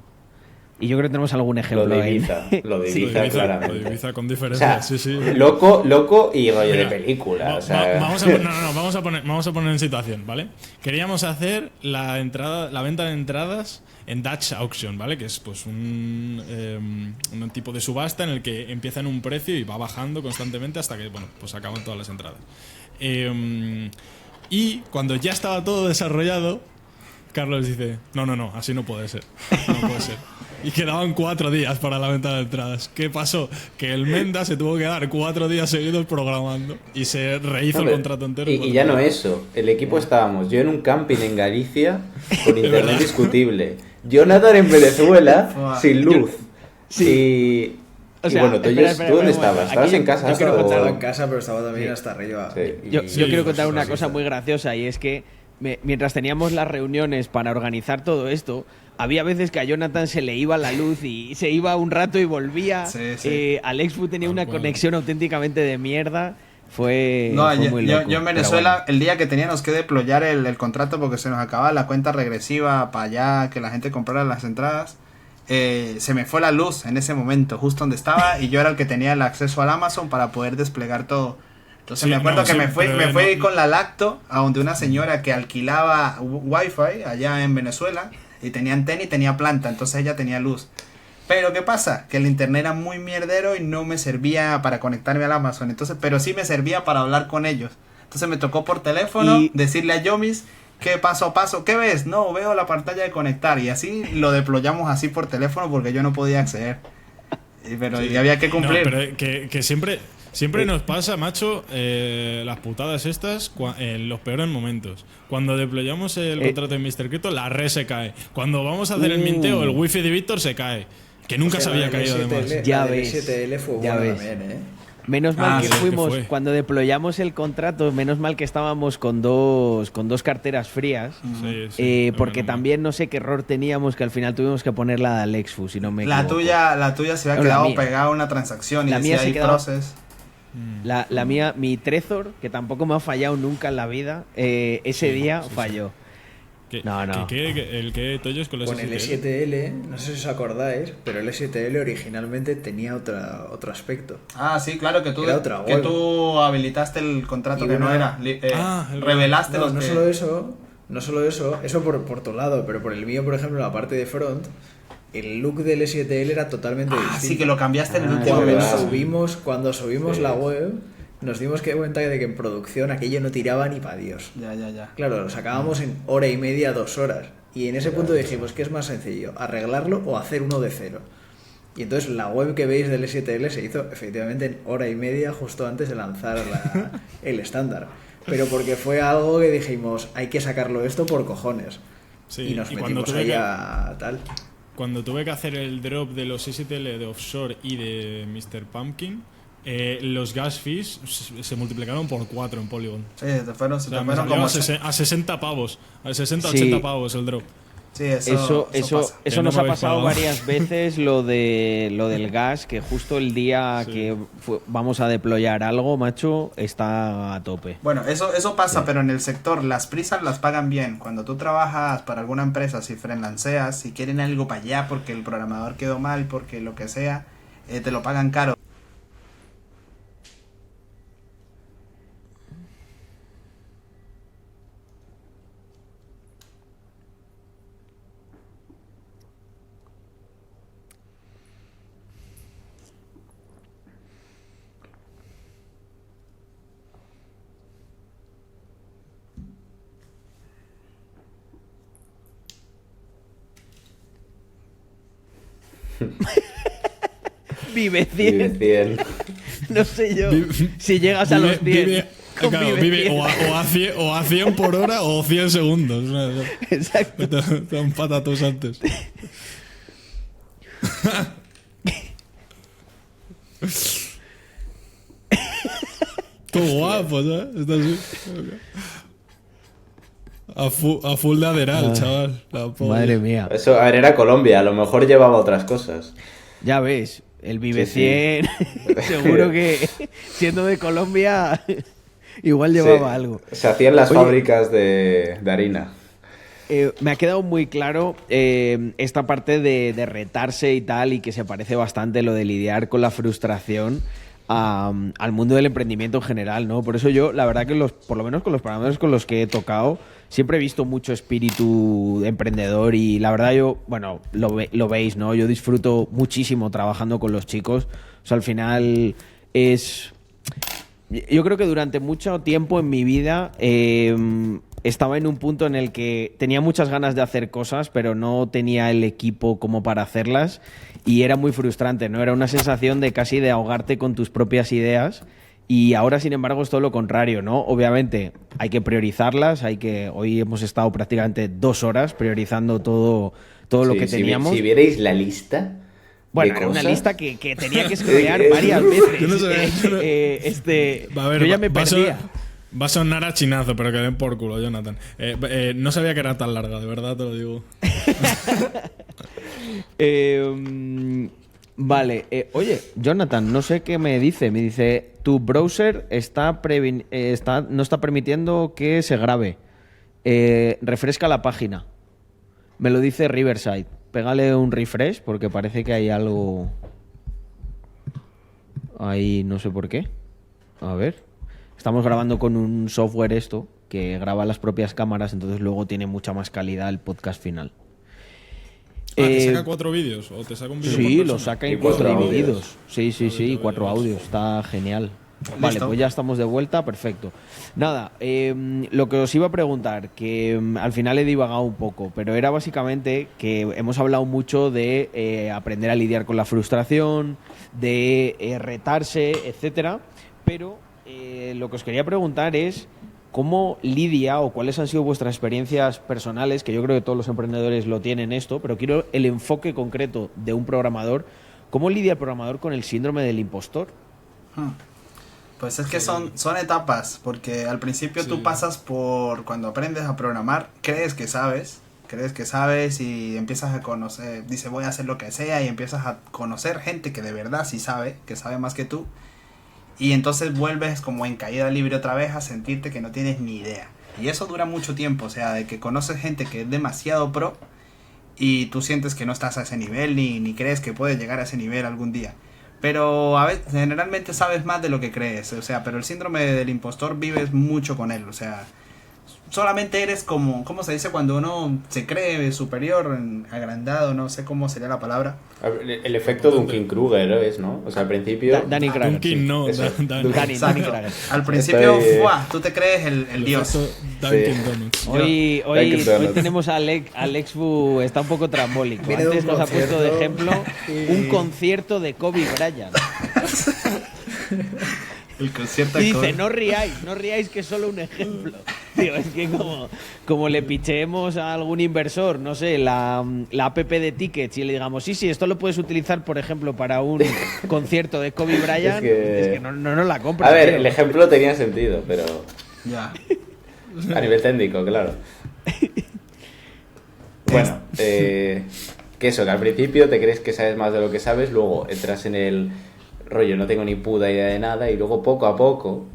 Y yo creo que tenemos algún ejemplo.
Lo de
ahí.
Ibiza, lo de
Sí.
Ibiza,
Lo
claramente.
de Ibiza con
O
diferencia,
sea,
sí.
loco y rollo
Mira,
de película.
va-
o sea,
vamos a poner en situación, ¿vale? Queríamos hacer la venta de entradas en Dutch Auction, ¿vale? Que es pues un tipo de subasta en el que empieza en un precio y va bajando constantemente hasta que, bueno, pues acaban todas las entradas. Y cuando ya estaba todo desarrollado, Carlos dice, no, así no puede ser. No puede ser. Y quedaban 4 días para la venta de entradas. ¿Qué pasó? Que el Menda se tuvo que dar 4 días seguidos programando y se rehizo
hombre,
el contrato entero.
y ya no eso. El equipo estábamos. Yo en un camping en Galicia con internet
verdad.
discutible. Jonathan en Venezuela
Buah.
sin luz.
Sí.
Y,
O sea,
y bueno,
espera,
¿tú dónde
un momento.
estabas? ¿Estabas
Aquí
en casa?
yo quiero
o-
contar
Estaba en casa, pero estaba también
Sí.
hasta arriba.
Sí.
Yo
Sí,
quiero
pues,
contar una
sí,
cosa
sí.
muy graciosa y es que mientras teníamos las reuniones para organizar todo esto, había veces que a Jonathan se le iba la luz y se iba un rato y volvía.
Sí.
Alexfu tenía una
Bueno.
conexión auténticamente de mierda. Fue muy
yo
loco.
en Venezuela, el día que teníamos que deployar el contrato porque se nos acababa la cuenta regresiva para allá, que la gente comprara las entradas, se me fue la luz en ese momento, justo donde estaba, y yo era el que tenía el acceso al Amazon para poder desplegar todo. Entonces
Sí,
me acuerdo
no,
que
sí,
me fui
pero
con la Lacto a donde una señora que alquilaba Wi-Fi allá en Venezuela, y tenía antena y tenía planta, entonces ella tenía luz. Pero ¿qué pasa? Que el internet era muy mierdero y no me servía para conectarme al Amazon. Entonces, pero sí me servía para hablar con ellos. Entonces me tocó por teléfono decirle a Yomis que paso a paso, ¿qué ves? No, veo la pantalla de conectar. Y así lo deployamos así por teléfono porque yo no podía acceder. Pero y había que cumplir.
No, pero que siempre nos pasa, macho, las putadas estas en los peores momentos. Cuando deployamos el contrato de Mr. Crypto, la red se cae. Cuando vamos a hacer el minteo, el wifi de Víctor se cae. Que nunca se había caído además.
Ya
La del
ves,
STL fue
ya
buena
ves.
también,
Menos mal que
sí,
fuimos,
que fue.
cuando deployamos el contrato, menos mal que estábamos con dos carteras frías.
Sí,
Porque
menos mal.
también no sé qué error teníamos que al final tuvimos que poner la de Alexfu, si no me
La
equivoco.
tuya se había
No, la
quedado
mía.
pegada a una transacción y
La mía
decía
se
ahí
quedaba-
process.
La mía, mi Trezor, que tampoco me ha fallado nunca en la vida, ese día falló. No.
¿El que Toyos con los
Con el S7L, no sé si os acordáis, pero el S7L originalmente tenía otro aspecto.
Ah, sí, claro, que
Era otra
que
web.
tú habilitaste el contrato
Y
que no
una-
era.
el-
Revelaste
No,
los
no
que...
solo eso por tu lado, pero por el mío, por ejemplo, la parte de front, el look del S7L era totalmente distinto.
sí, que lo cambiaste en el último
Cuando
verdad.
cuando subimos la web, nos dimos cuenta de que en producción aquello no tiraba ni para Dios.
Ya.
Claro, lo sacábamos en hora y media, 2 horas. Y en ese punto dijimos, ¿qué es más sencillo? ¿Arreglarlo o hacer uno de cero? Y entonces la web que veis del S7L se hizo efectivamente en hora y media justo antes de lanzar el estándar. Pero porque fue algo que dijimos, hay que sacarlo esto por cojones.
Sí,
Y nos
y cuando
metimos
tuve
ahí
que-
a tal.
Cuando tuve que hacer el drop de los STL de offshore y de Mr. Pumpkin, los gas fees se multiplicaron por 4 en Polygon.
Sí, se fueron
O sea, me
fueron
salió
como...
a 60 pavos. A 60,
Sí.
80 pavos el drop.
Sí,
Eso
pasa.
Que
nos
no
ha
me habéis
pasado
pagado.
varias veces lo del gas, que justo el día que vamos a deployar algo, macho, está a tope.
Bueno, eso pasa, pero en el sector las prisas las pagan bien. Cuando tú trabajas para alguna empresa, si freelanceas, si quieren algo para allá porque el programador quedó mal, porque lo que sea, te lo pagan caro.
Vive 100.
Vive 100.
No sé yo si llegas a los 100. con
claro,
Vive
vive
100.
o a 100 por hora o 100 segundos.
Exacto.
Te dan patatos antes. Todo guapo, ¿sabes? Está así. A full de aderal, chaval. La polla.
Madre mía.
Eso, a ver, era Colombia, a lo mejor llevaba otras cosas.
Ya ves, el Vive
Sí, sí.
100, seguro que siendo de Colombia, igual llevaba
Sí,
algo.
Se hacían las
Oye,
fábricas de harina.
Me ha quedado muy claro esta parte de retarse y tal, y que se parece bastante lo de lidiar con la frustración al mundo del emprendimiento en general, ¿no? Por eso yo, la verdad que por lo menos con los programadores con los que he tocado, siempre he visto mucho espíritu emprendedor y la verdad yo, bueno, lo veis, ¿no? Yo disfruto muchísimo trabajando con los chicos. O sea, al final es... Yo creo que durante mucho tiempo en mi vida estaba en un punto en el que tenía muchas ganas de hacer cosas, pero no tenía el equipo como para hacerlas y era muy frustrante, ¿no? Era una sensación de casi de ahogarte con tus propias ideas y ahora, sin embargo, es todo lo contrario, ¿no? Obviamente hay que priorizarlas, hoy hemos estado prácticamente 2 horas priorizando todo lo
Sí,
que
si
teníamos.
Si vierais la lista.
Bueno,
de
era una
cosas.
lista que tenía que scrollear varias veces.
Yo no sé, yo no-
Este,
Va a ver,
yo ya me
va a
perdía.
Va a sonar a chinazo, pero que den por culo, Jonathan. No sabía que era tan larga, de verdad te lo digo.
Vale, oye, Jonathan, no sé qué me dice. Me dice, tu browser no está permitiendo que se grabe. Refresca la página. Me lo dice Riverside. Pégale un refresh porque parece que hay algo... Ahí no sé por qué. A ver. Estamos grabando con un software esto que graba las propias cámaras, entonces luego tiene mucha más calidad el podcast final.
¿Te saca 4 vídeos? ¿O te saca un vídeo?
Sí,
por
lo
persona?
saca
Y
incluso
4
divididos. Sí, y 4
audios.
audios. Está genial. Vale,
Listo.
pues ya estamos de vuelta, perfecto. Nada, lo que os iba a preguntar, que al final he divagado un poco, pero era básicamente que hemos hablado mucho de aprender a lidiar con la frustración, de retarse, etcétera, pero lo que os quería preguntar es cómo lidia o cuáles han sido vuestras experiencias personales, que yo creo que todos los emprendedores lo tienen esto, pero quiero el enfoque concreto de un programador. ¿Cómo lidia el programador con el síndrome del impostor?
Pues es que son etapas, porque al principio tú pasas por, cuando aprendes a programar, crees que sabes y empiezas a conocer, dice voy a hacer lo que sea y empiezas a conocer gente que de verdad sí sabe, que sabe más que tú, y entonces vuelves como en caída libre otra vez a sentirte que no tienes ni idea. Y eso dura mucho tiempo, o sea, de que conoces gente que es demasiado pro y tú sientes que no estás a ese nivel ni crees que puedes llegar a ese nivel algún día. Pero a veces, generalmente sabes más de lo que crees, o sea, pero el síndrome del impostor vives mucho con él, o sea, solamente eres como, ¿cómo se dice cuando uno se cree superior, agrandado, no sé cómo sería la palabra?
El efecto Dunking-Kruger es, ¿no? O sea, al principio...
Danny Krager.
Dunkin'
Sí.
no,
Eso.
Danny.
Danny
Exacto.
Krager.
Al principio,
Estoy-
¡buah! Tú te crees el dios.
Dunkin'
Sí.
Donuts.
Hoy
Dunkin' Donuts.
tenemos a Alex Bu, está un poco trambólico.
Viene de
Antes
un
nos ha puesto de
concierto
ejemplo
y-
un concierto de Kobe Bryant.
El concierto
Y
de
dice,
Kobe.
no riáis que es solo un ejemplo. Digo, es que como le picheemos a algún inversor, no sé, la app de tickets y le digamos, sí, esto lo puedes utilizar, por ejemplo, para un concierto de Kobe Bryant, es que no nos la compro.
A ver,
tío.
el ejemplo tenía sentido, pero
Ya.
a nivel técnico, claro. Bueno, que eso, que al principio te crees que sabes más de lo que sabes, luego entras en el rollo, no tengo ni puta idea de nada, y luego poco a poco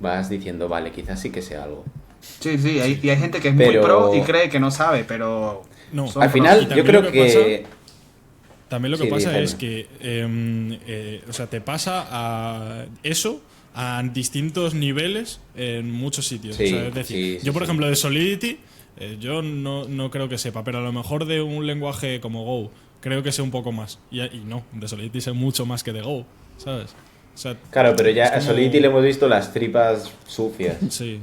vas diciendo, vale, quizás sí que sé algo.
Sí, y hay gente que es
Pero-
muy pro y cree que no sabe, pero...
No.
son
Al
pros.
y
final,
también
yo creo
lo que
que...
También lo que
Sí,
pasa
dígame.
es que, o sea, te pasa a eso a distintos niveles en muchos sitios.
Sí,
O sea, es decir,
sí,
yo por
sí.
ejemplo de Solidity, yo no creo que sepa, pero a lo mejor de un lenguaje como Go creo que sé un poco más. Y no, de Solidity sé mucho más que de Go, ¿sabes? O sea,
Claro, pero ya
es
a
como-
Solidity le hemos visto las tripas sucias.
Sí.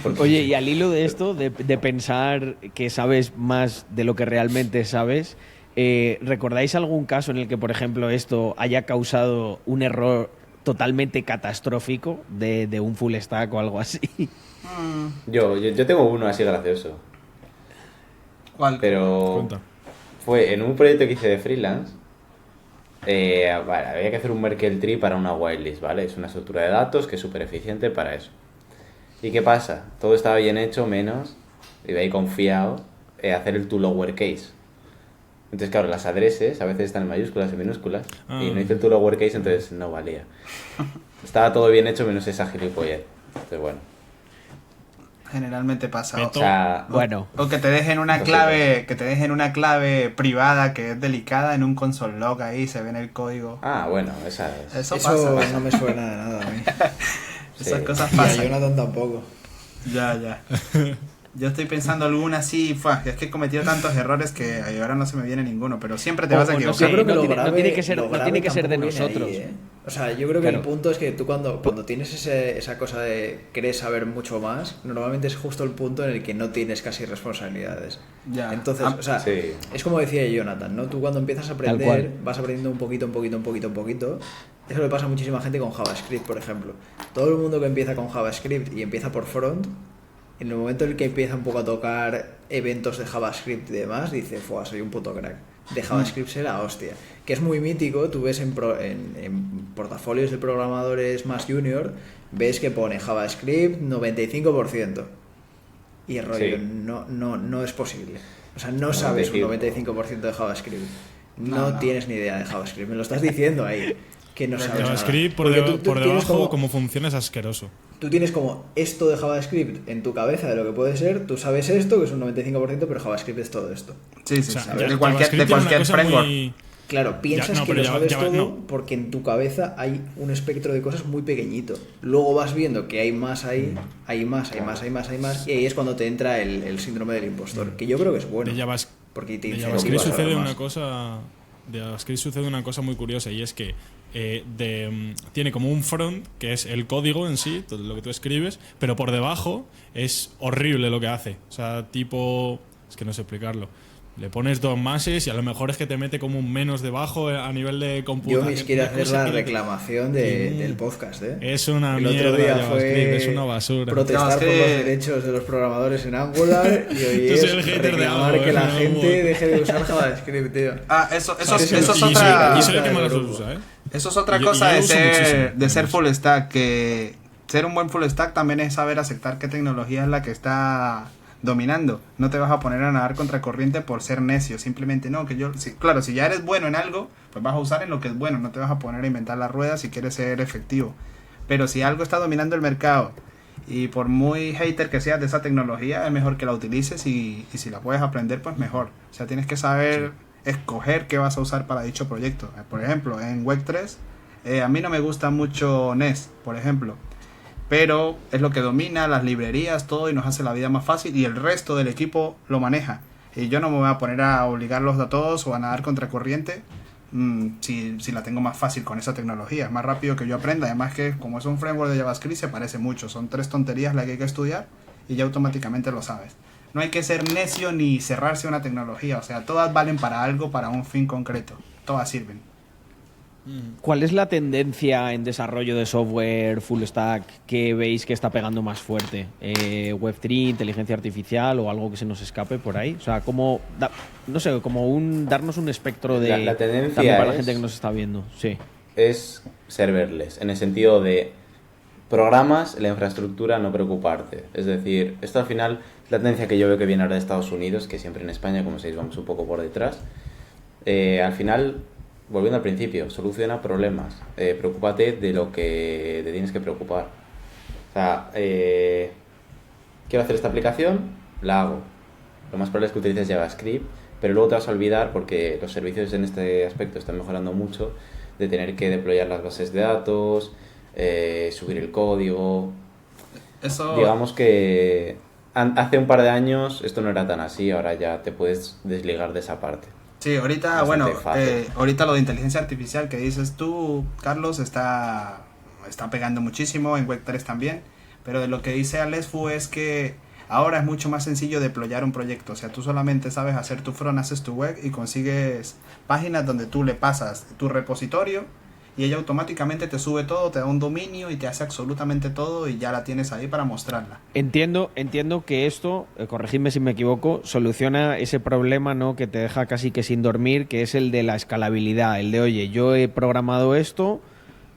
Porque-
Oye, y al hilo de esto, de pensar que sabes más de lo que realmente sabes, ¿recordáis algún caso en el que, por ejemplo, esto haya causado un error totalmente catastrófico de un full stack o algo así?
Yo tengo uno así gracioso,
¿Cuál?
pero
Cuenta.
fue en un proyecto que hice de freelance. Vale, había que hacer un Merkle tree para una whitelist, ¿vale? Es una estructura de datos que es súper eficiente para eso. ¿Y qué pasa? Todo estaba bien hecho, menos, iba ahí confiado, hacer el to lowercase. Entonces, claro, las adreses a veces están en mayúsculas y minúsculas, y no hice el to lowercase, entonces no valía. Estaba todo bien hecho, menos esa gilipollez. Entonces, bueno.
Generalmente pasa.
O sea,
Bueno,
O que te dejen una
No sé,
clave, que te dejen una clave privada que es delicada en un console log ahí, se ve en el código.
bueno, esa es...
Eso
Eso
pasa.
no me suena de nada a mí.
Esas
Sí.
cosas
Y a
pasan.
Jonathan tampoco.
Ya. Yo estoy pensando alguna así, es que he cometido tantos errores que ahora no se me viene ninguno, pero siempre te vas a
O no
equivocar.
sé,
Yo creo que
no
lo
tiene- no
grave-
tiene que ser-
lo
no
grave
tiene que ser de
tampoco viene
nosotros.
ahí, ¿eh? O sea, yo creo que
Claro.
el punto es que tú cuando tienes esa cosa de crees saber mucho más, normalmente es justo el punto en el que no tienes casi responsabilidades.
Ya.
Entonces,
Ah,
o sea,
sí.
es como decía Jonathan, ¿no? Tú cuando empiezas a
Tal
aprender,
cual.
vas aprendiendo un poquito. Eso le pasa a muchísima gente con JavaScript, por ejemplo. Todo el mundo que empieza con JavaScript y empieza por front, en el momento en el que empieza un poco a tocar eventos de JavaScript y demás, dice, ¡fua! Soy un puto crack. De JavaScript sé la hostia. Que es muy mítico, tú ves en portafolios de programadores más junior, ves que pone JavaScript 95%. Y el rollo,
Sí.
no es posible. O sea, no sabes un 95% de JavaScript. No tienes ni idea de JavaScript. Me lo estás diciendo ahí, que no sabes
JavaScript
nada.
por,
Porque tú tienes
debajo, como funciona, es asqueroso.
Tú tienes como esto de JavaScript en tu cabeza de lo que puede ser, tú sabes esto, que es un 95%, pero JavaScript es todo esto.
Sí, sí,
O sea,
sí.
¿sabes?
De cualquier
JavaScript tiene una cosa
framework.
muy-
Claro, piensas
no,
que
pero
lo sabes todo
no.
porque en tu cabeza hay un espectro de cosas muy pequeñito. Luego vas viendo que hay más ahí, hay más, y ahí es cuando te entra el síndrome del impostor, que yo creo que es bueno.
De JavaScript,
Porque te
de
incentiva
JavaScript
a saber
sucede
más.
una cosa. De JavaScript sucede una cosa muy curiosa, y es que tiene como un front, que es el código en sí, todo lo que tú escribes, pero por debajo es horrible lo que hace. O sea, tipo. Es que no sé explicarlo. Le pones dos mases y a lo mejor es que te mete como un menos debajo a nivel de
Yo
computación.
me quiero
Una
hacer
cosa
la
que-
reclamación del podcast, ¿eh?
Es una
El otro
mierda
día
JavaScript,
fue
es una basura.
protestar por los
JavaScript-
derechos de los programadores en Angular y hoy
Tú
es
soy el hater de
reclamar
algo,
que la
¿no?
gente deje de usar JavaScript, tío.
Ah, eso es
Y
otra.
soy el que más los
grupo.
usa, ¿eh?
Eso es otra
Yo
cosa
lo
de
uso
ser,
muchísimo,
de ser
además.
full stack, que ser un buen full stack también es saber aceptar qué tecnología es la que está dominando. No te vas a poner a nadar contra corriente por ser necio, simplemente no, claro, si ya eres bueno en algo, pues vas a usar en lo que es bueno, no te vas a poner a inventar la rueda si quieres ser efectivo. Pero si algo está dominando el mercado y por muy hater que seas de esa tecnología, es mejor que la utilices y si la puedes aprender, pues mejor. O sea, tienes que saber escoger qué vas a usar para dicho proyecto. Por ejemplo, en Web3, a mí no me gusta mucho Nest, por ejemplo, pero es lo que domina, las librerías, todo, y nos hace la vida más fácil, y el resto del equipo lo maneja. Y yo no me voy a poner a obligarlos a todos o a nadar contra corriente si la tengo más fácil con esa tecnología. Es más rápido que yo aprenda. Además que como es un framework de JavaScript se parece mucho. Son 3 tonterías las que hay que estudiar y ya automáticamente lo sabes. No hay que ser necio ni cerrarse a una tecnología. O sea, todas valen para algo, para un fin concreto. Todas sirven.
¿Cuál es la tendencia en desarrollo de software full stack que veis que está pegando más fuerte? ¿Web3, inteligencia artificial o algo que se nos escape por ahí? O sea, como, no sé, como darnos un espectro de...
La tendencia
también para la
es-
gente que nos está viendo, sí.
Es serverless, en el sentido de programas, la infraestructura, no preocuparte. Es decir, esto al final es la tendencia que yo veo que viene ahora de Estados Unidos, que siempre en España, como sabéis, vamos un poco por detrás. Al final, volviendo al principio, soluciona problemas. Preocúpate de lo que te tienes que preocupar. O sea, quiero hacer esta aplicación, la hago. Lo más probable es que utilices JavaScript, pero luego te vas a olvidar, porque los servicios en este aspecto están mejorando mucho, de tener que deployar las bases de datos, subir el código.
Eso...
Digamos que hace un par de años esto no era tan así, ahora ya te puedes desligar de esa parte.
Sí, ahorita,
Bastante
bueno,
fácil.
ahorita lo de inteligencia artificial que dices tú, Carlos, está pegando muchísimo, en Web3 también, pero de lo que dice Alesfu es que ahora es mucho más sencillo deployar un proyecto. O sea, tú solamente sabes hacer tu front, haces tu web y consigues páginas donde tú le pasas tu repositorio y ella automáticamente te sube todo, te da un dominio y te hace absolutamente todo y ya la tienes ahí para mostrarla.
Entiendo que esto, corregidme si me equivoco, soluciona ese problema, ¿no?, que te deja casi que sin dormir, que es el de la escalabilidad, el de, oye, yo he programado esto,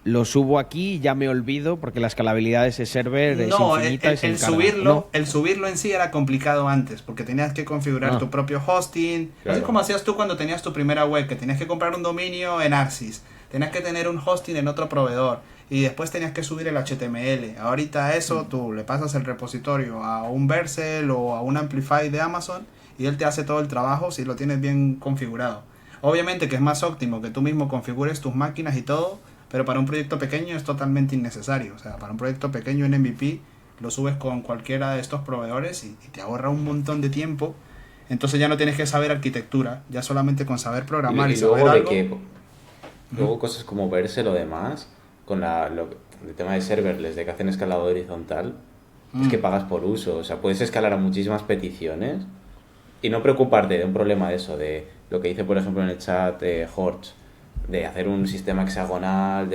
lo subo aquí y ya me olvido porque la escalabilidad de ese server es infinita y se encarga, ¿no?
El subirlo en sí era complicado antes, porque tenías que configurar tu propio hosting.
Claro.
Así como hacías tú cuando tenías tu primera web, que tenías que comprar un dominio en Arsis, tenías que tener un hosting en otro proveedor, y después tenías que subir el HTML. Ahorita eso, tú le pasas el repositorio a un Vercel o a un Amplify de Amazon, y él te hace todo el trabajo si lo tienes bien configurado. Obviamente que es más óptimo que tú mismo configures tus máquinas y todo, pero para un proyecto pequeño es totalmente innecesario. O sea, para un proyecto pequeño en MVP lo subes con cualquiera de estos proveedores y te ahorra un montón de tiempo. Entonces ya no tienes que saber arquitectura, ya solamente con saber programar y saber
luego de
algo.
que luego cosas como verse lo demás con el tema de serverless, de que hacen escalado horizontal, es que pagas por uso. O sea, puedes escalar a muchísimas peticiones y no preocuparte de un problema de eso, de lo que dice por ejemplo en el chat Horch, de hacer un sistema hexagonal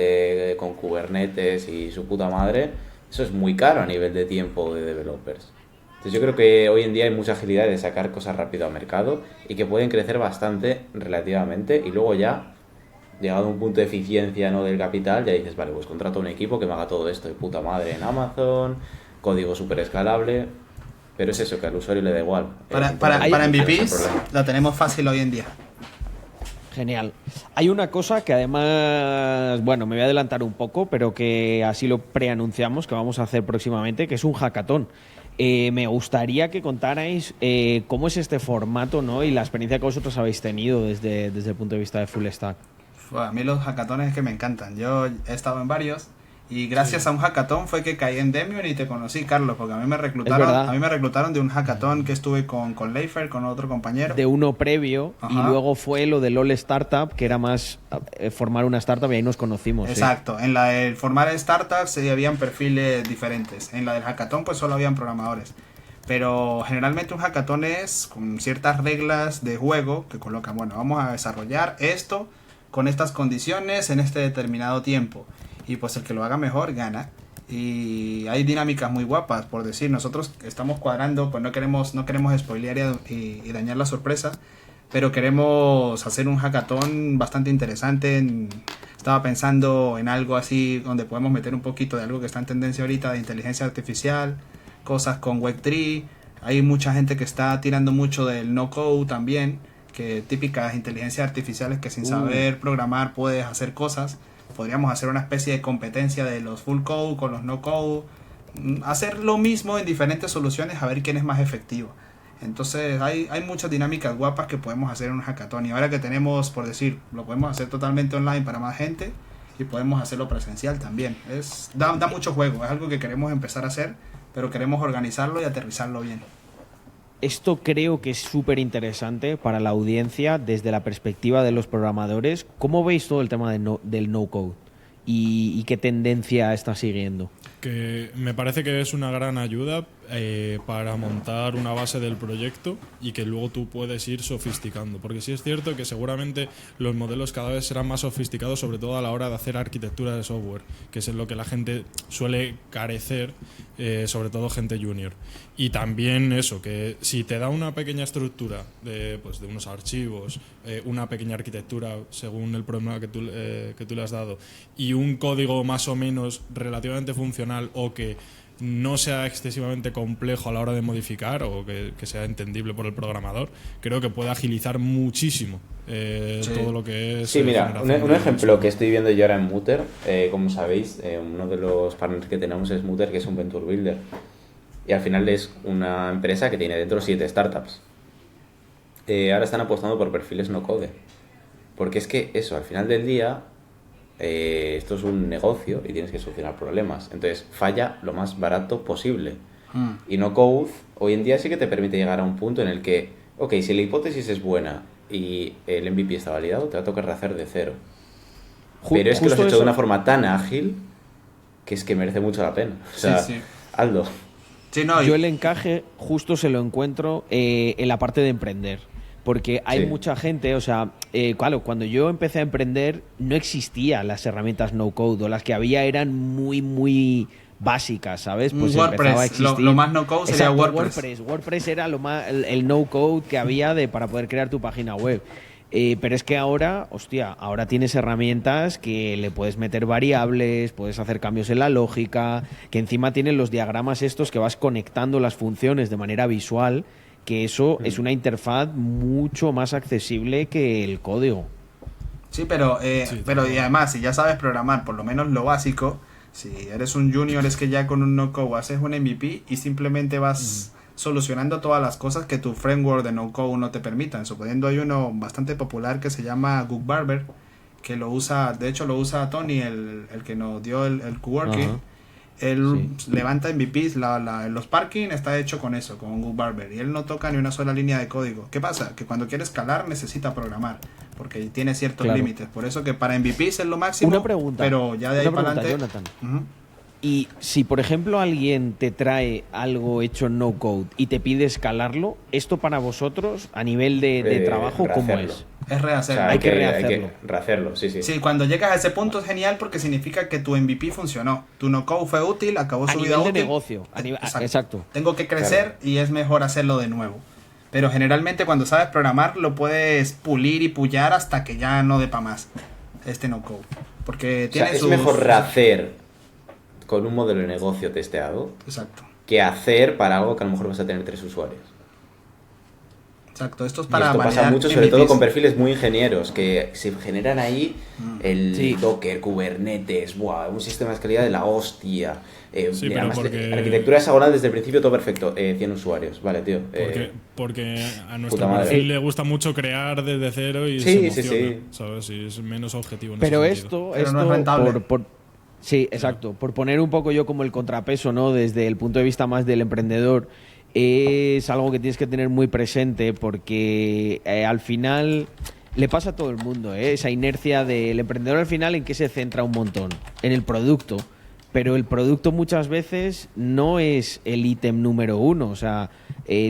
con Kubernetes y su puta madre. Eso es muy caro a nivel de tiempo de developers. Entonces yo creo que hoy en día hay mucha agilidad de sacar cosas rápido al mercado y que pueden crecer bastante relativamente, y luego ya llegado a un punto de eficiencia, ¿no?, del capital, ya dices, vale, pues contrato un equipo que me haga todo esto de puta madre en Amazon, código súper escalable, pero es eso, que al usuario le da igual.
Para
ese
MVPs
problema.
la tenemos fácil hoy en día.
Genial. Hay una cosa que además, bueno, me voy a adelantar un poco, pero que así lo preanunciamos, que vamos a hacer próximamente, que es un hackathon. Me gustaría que contarais cómo es este formato, ¿no?, y la experiencia que vosotros habéis tenido desde el punto de vista de Full Stack.
A mí los hackatones es que me encantan. Yo he estado en varios y gracias a un hackathon fue que caí en Demium y te conocí, Carlos, porque a mí me reclutaron de un hackathon que estuve con Leifer, con otro compañero.
De uno previo. Ajá. Y luego fue lo del All Startup, que era más formar una startup, y ahí nos conocimos.
Exacto. ¿Sí? En la del formar startups habían perfiles diferentes. En la del hackathon pues solo habían programadores. Pero generalmente un hackathon es con ciertas reglas de juego que colocan, bueno, vamos a desarrollar esto con estas condiciones en este determinado tiempo. Y pues el que lo haga mejor gana. Y hay dinámicas muy guapas, por decir, nosotros estamos cuadrando, pues no queremos spoilear y dañar la sorpresa, pero queremos hacer un hackathon bastante interesante. Estaba pensando en algo así donde podemos meter un poquito de algo que está en tendencia ahorita, de inteligencia artificial, cosas con Web3. Hay mucha gente que está tirando mucho del no code también, que típicas inteligencias artificiales que sin saber programar puedes hacer cosas. Podríamos hacer una especie de competencia de los full code con los no code, hacer lo mismo en diferentes soluciones, a ver quién es más efectivo. Entonces hay muchas dinámicas guapas que podemos hacer en un hackathon, y ahora que tenemos, por decir, lo podemos hacer totalmente online para más gente y podemos hacerlo presencial también. Da mucho juego, es algo que queremos empezar a hacer, pero queremos organizarlo y aterrizarlo bien.
Esto creo que es súper interesante para la audiencia desde la perspectiva de los programadores. ¿Cómo veis todo el tema del no-code? ¿Y qué tendencia está siguiendo?
Que me parece que es una gran ayuda para montar una base del proyecto y que luego tú puedes ir sofisticando. Porque sí es cierto que seguramente los modelos cada vez serán más sofisticados, sobre todo a la hora de hacer arquitectura de software, que es en lo que la gente suele carecer, sobre todo gente junior. Y también eso, que si te da una pequeña estructura de unos archivos, una pequeña arquitectura según el problema que tú le has dado, y un código más o menos relativamente funcional, o que no sea excesivamente complejo a la hora de modificar, o que sea entendible por el programador, creo que puede agilizar muchísimo todo lo que es...
Sí, mira, un ejemplo que estoy viendo yo ahora en Mutter, como sabéis, uno de los partners que tenemos es Mutter, que es un Venture Builder. Y al final es una empresa que tiene dentro 7 startups. Ahora están apostando por perfiles no code. Porque es que eso, al final del día, esto es un negocio y tienes que solucionar problemas. Entonces, falla lo más barato posible. Y no code, hoy en día sí que te permite llegar a un punto en el que, ok, si la hipótesis es buena y el MVP está validado, te va a tocar rehacer de cero. Pero es que lo has hecho de una forma tan ágil que es que merece mucho la pena. O sea,
sí.
Aldo.
Sí, no,
yo el encaje justo se lo encuentro en la parte de emprender. Porque hay mucha gente, o sea, claro, cuando yo empecé a emprender no existían las herramientas no-code, o las que había eran muy, muy básicas, ¿sabes? Pues
WordPress,
a existir.
lo más no-code sería WordPress.
WordPress era el no-code que había para poder crear tu página web. Pero es que ahora tienes herramientas que le puedes meter variables, puedes hacer cambios en la lógica, que encima tienen los diagramas estos que vas conectando las funciones de manera visual, que eso es una interfaz mucho más accesible que el código.
Sí, pero y además, si ya sabes programar por lo menos lo básico, si eres un junior es que ya con un no-code haces un MVP y simplemente vas solucionando todas las cosas que tu framework de no-code no te permitan. Suponiendo hay uno bastante popular que se llama Googbarber, que lo usa Tony, el que nos dio el coworking. Él levanta MVPs, los parking está hecho con eso, con Googbarber, y él no toca ni una sola línea de código. ¿Qué pasa? Que cuando quiere escalar necesita programar, porque tiene ciertos límites. Por eso que para MVPs es lo máximo.
Una pregunta,
pero ya de ahí para adelante,
Jonathan. Y si, por ejemplo, alguien te trae algo hecho en no-code y te pide escalarlo, ¿esto para vosotros, a nivel de trabajo, cómo es?
Es rehacerlo.
O sea, hay que rehacerlo, sí.
Sí, cuando llegas a ese punto es genial porque significa que tu MVP funcionó. Tu no-code fue útil, acabó su vida útil.
A nivel de negocio. Exacto.
Tengo que crecer y es mejor hacerlo de nuevo. Pero generalmente cuando sabes programar lo puedes pulir y pullar hasta que ya no dé para más. este no code. Porque
O sea,
tiene
es
sus...
mejor rehacer con un modelo de negocio testeado
Exacto.
que hacer para algo que a lo mejor vas a tener 3 usuarios.
Exacto, esto es
Y
para
esto pasa
validar
mucho, sobre todo con
MVPs.
perfiles muy ingenieros, que se generan ahí el
Sí.
Docker, Kubernetes, ¡buah! Un sistema de escalabilidad de la hostia.
Sí,
Mira,
pero
además,
porque-
arquitectura hexagonal desde el principio, todo perfecto. 100 usuarios, vale, tío.
Porque a nuestro
puta madre.
perfil le gusta mucho crear desde cero y
Sí,
se
sí,
emociona,
sí.
¿sabes? Y es menos objetivo en
Pero
ese sentido.
esto,
Pero no es
esto
rentable.
sí, exacto. Por poner un poco yo como el contrapeso, ¿no? Desde el punto de vista más del emprendedor, es algo que tienes que tener muy presente porque al final le pasa a todo el mundo, ¿eh? Esa inercia del emprendedor al final, ¿en qué se centra un montón? En el producto. Pero el producto muchas veces no es el ítem número uno. O sea,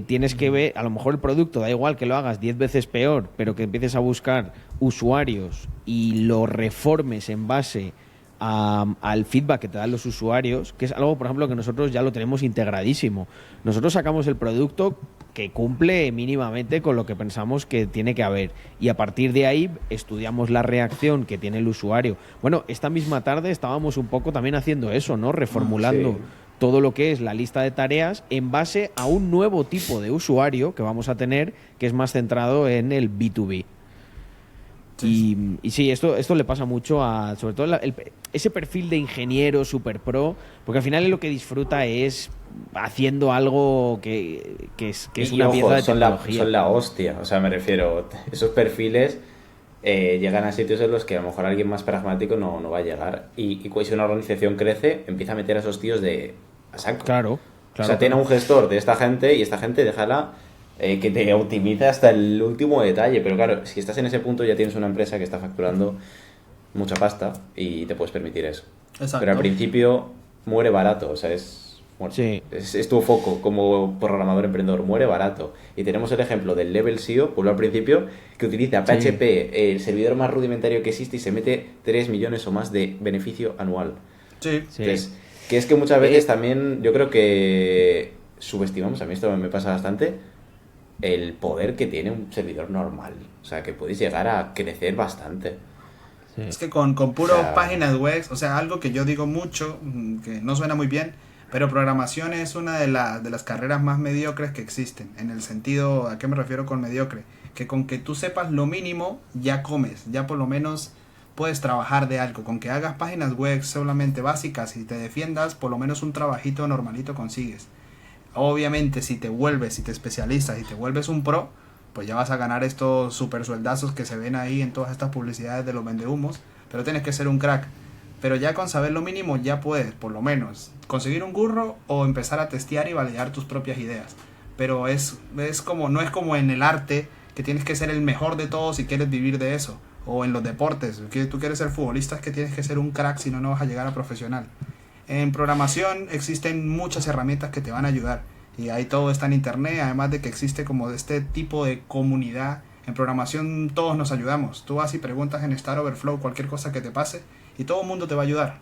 tienes que ver, a lo mejor el producto da igual que lo hagas 10 veces peor, pero que empieces a buscar usuarios y lo reformes en base al feedback que te dan los usuarios, que es algo, por ejemplo, que nosotros ya lo tenemos integradísimo. Nosotros sacamos el producto que cumple mínimamente con lo que pensamos que tiene que haber. Y a partir de ahí estudiamos la reacción que tiene el usuario. Bueno, esta misma tarde estábamos un poco también haciendo eso, ¿no? Reformulando
Sí.
todo lo que es la lista de tareas en base a un nuevo tipo de usuario que vamos a tener, que es más centrado en el B2B. Y sí, esto le pasa mucho a, sobre todo, ese perfil de ingeniero super pro, porque al final lo que disfruta es haciendo algo que es
Y,
una
ojo,
pieza de
son
tecnología.
la hostia. O sea, me refiero, esos perfiles llegan a sitios en los que a lo mejor alguien más pragmático no va a llegar. Y si una organización crece, empieza a meter a esos tíos a saco.
Claro,
O
claro.
sea, tiene un gestor de esta gente y esta gente déjala que te optimiza hasta el último detalle. Pero claro, si estás en ese punto ya tienes una empresa que está facturando mucha pasta y te puedes permitir eso.
Exacto.
Pero al principio muere barato, o sea,
Sí.
es tu foco como programador emprendedor, muere barato. Y tenemos el ejemplo del Level SEO, por al principio, que utiliza PHP, el servidor más rudimentario que existe y se mete 3 millones o más de beneficio anual.
Sí.
Sí.
Entonces, que es que muchas veces también yo creo que subestimamos, a mí esto me pasa bastante, el poder que tiene un servidor normal. O sea, que puedes llegar a crecer bastante.
Sí.
Es que con puro
O sea,
páginas web, o sea, algo que yo digo mucho, que no suena muy bien, pero programación es una de las carreras más mediocres que existen. En el sentido, ¿a qué me refiero con mediocre? Que con que tú sepas lo mínimo, ya comes, ya por lo menos puedes trabajar de algo. Con que hagas páginas web solamente básicas y te defiendas, por lo menos un trabajito normalito consigues. Obviamente, si te especializas y te vuelves un pro, pues ya vas a ganar estos super sueldazos que se ven ahí en todas estas publicidades de los vendehumos, pero tienes que ser un crack. Pero ya con saber lo mínimo ya puedes, por lo menos, conseguir un curro o empezar a testear y validar tus propias ideas. Pero no es como en el arte, que tienes que ser el mejor de todos si quieres vivir de eso. O en los deportes, que tú quieres ser futbolista, es que tienes que ser un crack, si no, no vas a llegar a profesional. En programación existen muchas herramientas que te van a ayudar. Y ahí todo está en internet, además de que existe como este tipo de comunidad. En programación todos nos ayudamos. Tú vas y preguntas en Stack Overflow cualquier cosa que te pase y todo el mundo te va a ayudar.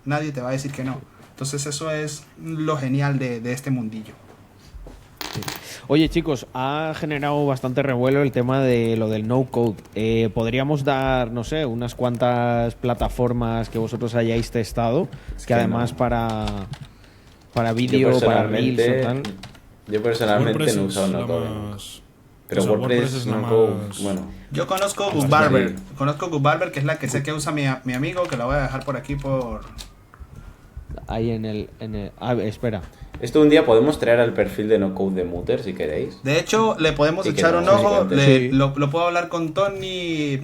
Nadie te va a decir que no. Entonces eso es lo genial de este mundillo.
Oye, chicos, ha generado bastante revuelo el tema de lo del no-code. ¿Podríamos dar, no sé, unas cuantas plataformas que vosotros hayáis testado?
Es
Que
que
además
no.
para vídeo, para Reels o tal.
Yo personalmente
WordPress
no he usado
es la
no-code.
más-
Pero
o sea,
WordPress
es la
no-code,
más-
bueno.
Yo conozco
Bastante
GoodBarber.
bien.
Conozco GoodBarber, que es la que sé que usa mi amigo, que la voy a dejar por aquí por...
Ahí en el... espera.
Esto un día podemos traer al perfil de no-code de Mutter si queréis.
De hecho, le podemos
Y que
echar
no,
un ojo.
básicamente.
Sí.
Lo puedo hablar con Tony,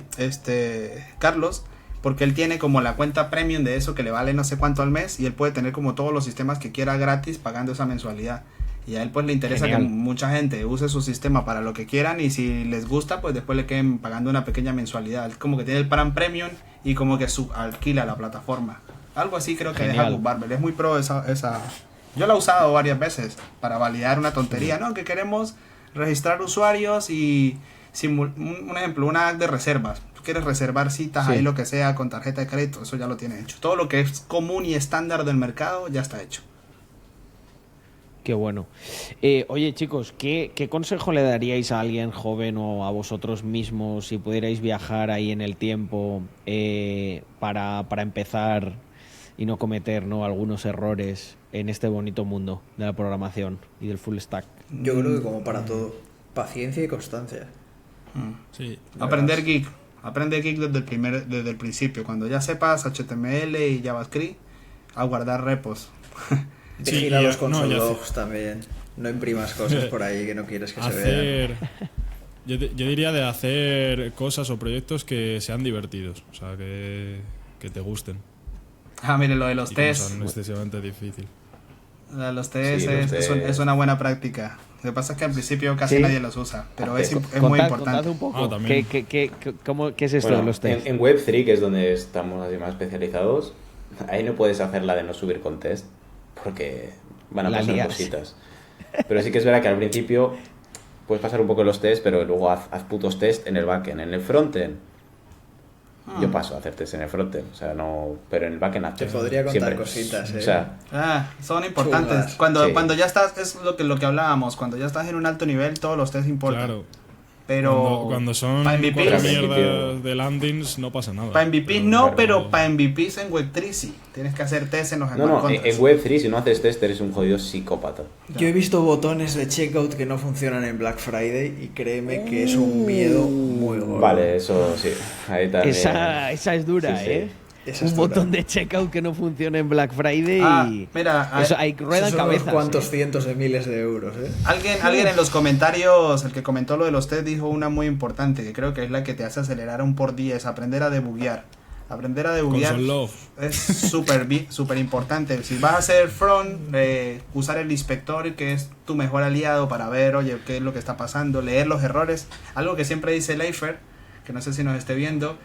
Carlos, porque él tiene como la cuenta premium de eso que le vale no sé cuánto al mes y él puede tener como todos los sistemas que quiera gratis pagando esa mensualidad. Y a él pues le interesa
Genial.
que mucha gente use su sistema para lo que quieran y si les gusta pues después le queden pagando una pequeña mensualidad. Es como que tiene el plan premium y como que alquila la plataforma. Algo así creo que deja
Genial.
GoodBarber. Es muy pro esa... Yo la he usado varias veces para validar una tontería, ¿no? Que queremos registrar usuarios y un ejemplo, una app de reservas. Tú quieres reservar citas
Sí.
ahí lo que sea con tarjeta de crédito, eso ya lo tiene hecho. Todo lo que es común y estándar del mercado ya está hecho.
Qué bueno. Oye, chicos, ¿qué consejo le daríais a alguien joven o a vosotros mismos si pudierais viajar ahí en el tiempo para empezar y no cometer, ¿no?, algunos errores en este bonito mundo de la programación y del full stack?
Yo creo que como para todo, paciencia y constancia.
Sí.
Aprender Geek. Aprende Geek desde el principio. Cuando ya sepas HTML y JavaScript, a guardar repos.
Sí,
Vigila los
no,
console
ya
logs también. No imprimas cosas por ahí que no quieres que se vean.
Yo diría de hacer cosas o proyectos que sean divertidos, o sea, que te gusten.
Mire, lo de los
Y que no
tests.
sean excesivamente difícil.
Lo de los tests
Sí, los tests.
es una buena práctica. Lo que pasa es que al principio casi
Sí.
nadie los usa, pero es muy
Contad
importante.
un poco.
también.
¿Qué es esto
Bueno,
de los test?
en Web3, que es donde estamos así más especializados, ahí no puedes hacer la de no subir con test, porque van a
La
pasar
lías.
cositas. Pero sí que es verdad que al principio puedes pasar un poco los test, pero luego haz putos test en el backend. En el frontend, yo paso a hacer test en el frontend, o sea, no, pero en el backend haz
Te
test.
podría contar
Siempre.
cositas,
O sea,
Son importantes.
Chungas.
Cuando
Sí.
ya estás, es lo que hablábamos, cuando ya estás en un alto nivel, todos los tests importan.
Claro.
Pero
Cuando son
para
cuatro
MVPs,
mierdas de landings no pasa nada.
para MVPs
Pero,
no,
claro.
pero para MVPs en Web3 sí. Tienes que hacer test en los
no,
smart
en
contracts.
Web3 si no haces test eres un jodido psicópata.
Yo he visto botones de checkout que no funcionan en Black Friday y créeme que es un miedo muy gordo.
Vale, eso sí. Ahí también.
Esa es dura,
Sí, sí.
¿eh?
Esa
Un
es dura.
botón de checkout que no funciona en Black Friday.
Mira,
Eso, ahí
Esos
ruedan
son unos
cabezas.
cuantos
¿eh?
cientos de miles de euros, ¿eh?
alguien en los comentarios, el que comentó lo de los test, dijo una muy importante, que creo que es la que te hace acelerar un por 10, aprender a debuguear. Aprender a debuguear
Console Love.
es súper importante. Si vas a hacer front, usar el inspector, que es tu mejor aliado para ver, oye, qué es lo que está pasando, leer los errores. Algo que siempre dice Leifer, que no sé si nos esté viendo,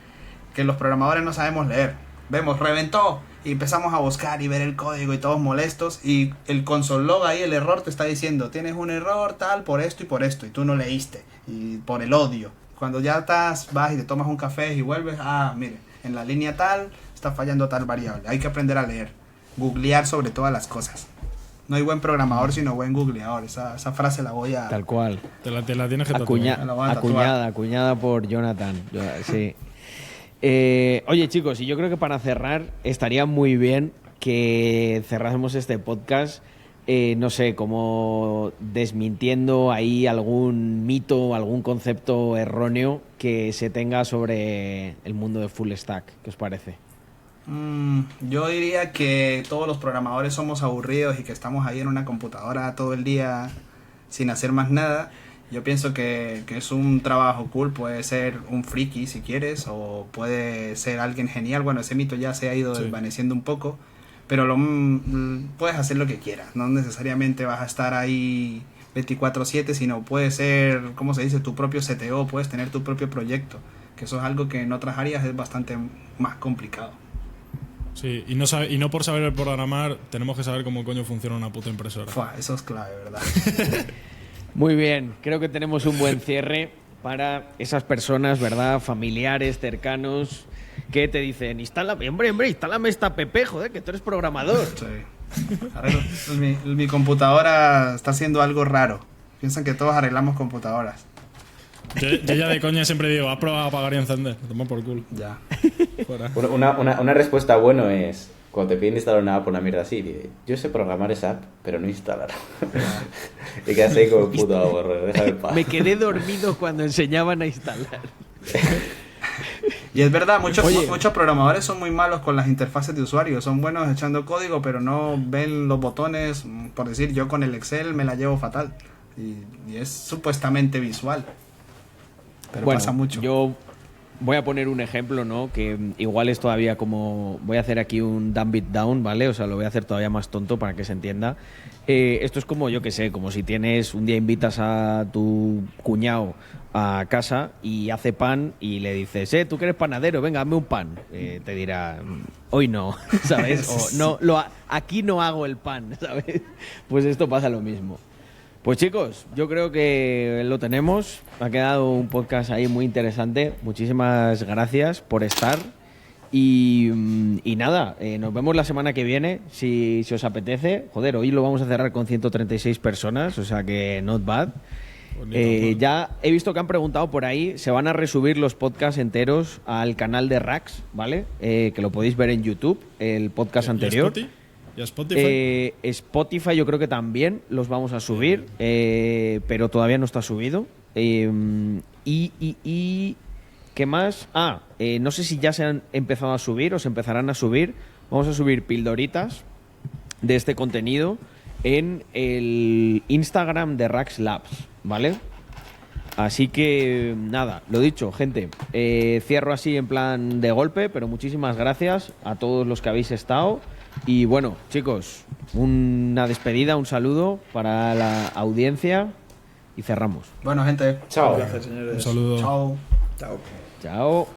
que los programadores no sabemos leer. Vemos, reventó, y empezamos a buscar y ver el código y todos molestos, y el console log ahí, el error te está diciendo, tienes un error tal por esto, y tú no leíste, y por el odio. Cuando ya vas y te tomas un café y vuelves, mire, en la línea tal está fallando tal variable. Hay que aprender a leer, googlear sobre todas las cosas. No hay buen programador sino buen googleador. Esa frase la voy a...
Tal cual.
Te la tienes que tatuar.
Me la voy a tatuar.
Acuñada por Jonathan. Sí. Oye, chicos, y yo creo que para cerrar estaría muy bien que cerrásemos este podcast, no sé, como desmintiendo ahí algún mito, algún concepto erróneo que se tenga sobre el mundo de full stack. ¿Qué os parece?
Yo diría que todos los programadores somos aburridos y que estamos ahí en una computadora todo el día sin hacer más nada. Yo pienso que es un trabajo cool, puede ser un friki si quieres, o puede ser alguien genial. Bueno, ese mito ya se ha ido desvaneciendo un poco, pero puedes hacer lo que quieras, no necesariamente vas a estar ahí 24/7, sino puede ser, ¿cómo se dice?, tu propio CTO, puedes tener tu propio proyecto, que eso es algo que en otras áreas es bastante más complicado.
Sí, y no por saber programar, tenemos que saber cómo coño funciona una puta impresora.
Eso es clave, ¿verdad?
Muy bien, creo que tenemos un buen cierre para esas personas, ¿verdad? Familiares, cercanos, que te dicen, hombre, instálame esta app, joder, que tú eres programador.
Sí. Mi computadora está haciendo algo raro. Piensan que todos arreglamos computadoras.
Yo ya de coña siempre digo, ¿has probado a apagar y encender? Toma por culo.
Ya.
Fuera.
Una respuesta buena es, cuando te piden instalar una app o una mierda así, dice, yo sé programar esa app, pero no instalar. Y quedas ahí como puto aburrido, déjame en paz.
Me quedé dormido cuando enseñaban a instalar.
Y es verdad,
Oye.
muchos programadores son muy malos con las interfaces de usuario. Son buenos echando código, pero no ven los botones. Por decir, yo con el Excel me la llevo fatal. Y es supuestamente visual. Pero
Bueno,
pasa mucho.
yo voy a poner un ejemplo, ¿no? Que igual es todavía como... Voy a hacer aquí un dumb it down, ¿vale? O sea, lo voy a hacer todavía más tonto para que se entienda. Esto es como, yo qué sé, como si tienes... Un día invitas a tu cuñado a casa y hace pan y le dices, tú que eres panadero, venga, hazme un pan. Te dirá, hoy no, ¿sabes? O no, aquí no hago el pan, ¿sabes? Pues esto pasa lo mismo. Pues chicos, yo creo que lo tenemos. Ha quedado un podcast ahí muy interesante. Muchísimas gracias por estar. Y nada, nos vemos la semana que viene, si os apetece. Joder, hoy lo vamos a cerrar con 136 personas, o sea que not bad. Ya he visto que han preguntado por ahí, se van a resubir los podcasts enteros al canal de Rax, ¿vale? Que lo podéis ver en YouTube, el podcast anterior.
¿Y a Spotify?
Spotify yo creo que también los vamos a subir, pero todavía no está subido. Y ¿qué más? No sé si ya se han empezado a subir o se empezarán a subir. Vamos a subir pildoritas de este contenido en el Instagram de Rax Labs, ¿vale? Así que nada, lo dicho, gente, cierro así en plan de golpe, pero muchísimas gracias a todos los que habéis estado. Y bueno, chicos, una despedida, un saludo para la audiencia y cerramos.
Bueno, gente.
Chao.
Gracias, señores.
Un saludo.
Chao.
Chao.
Chao.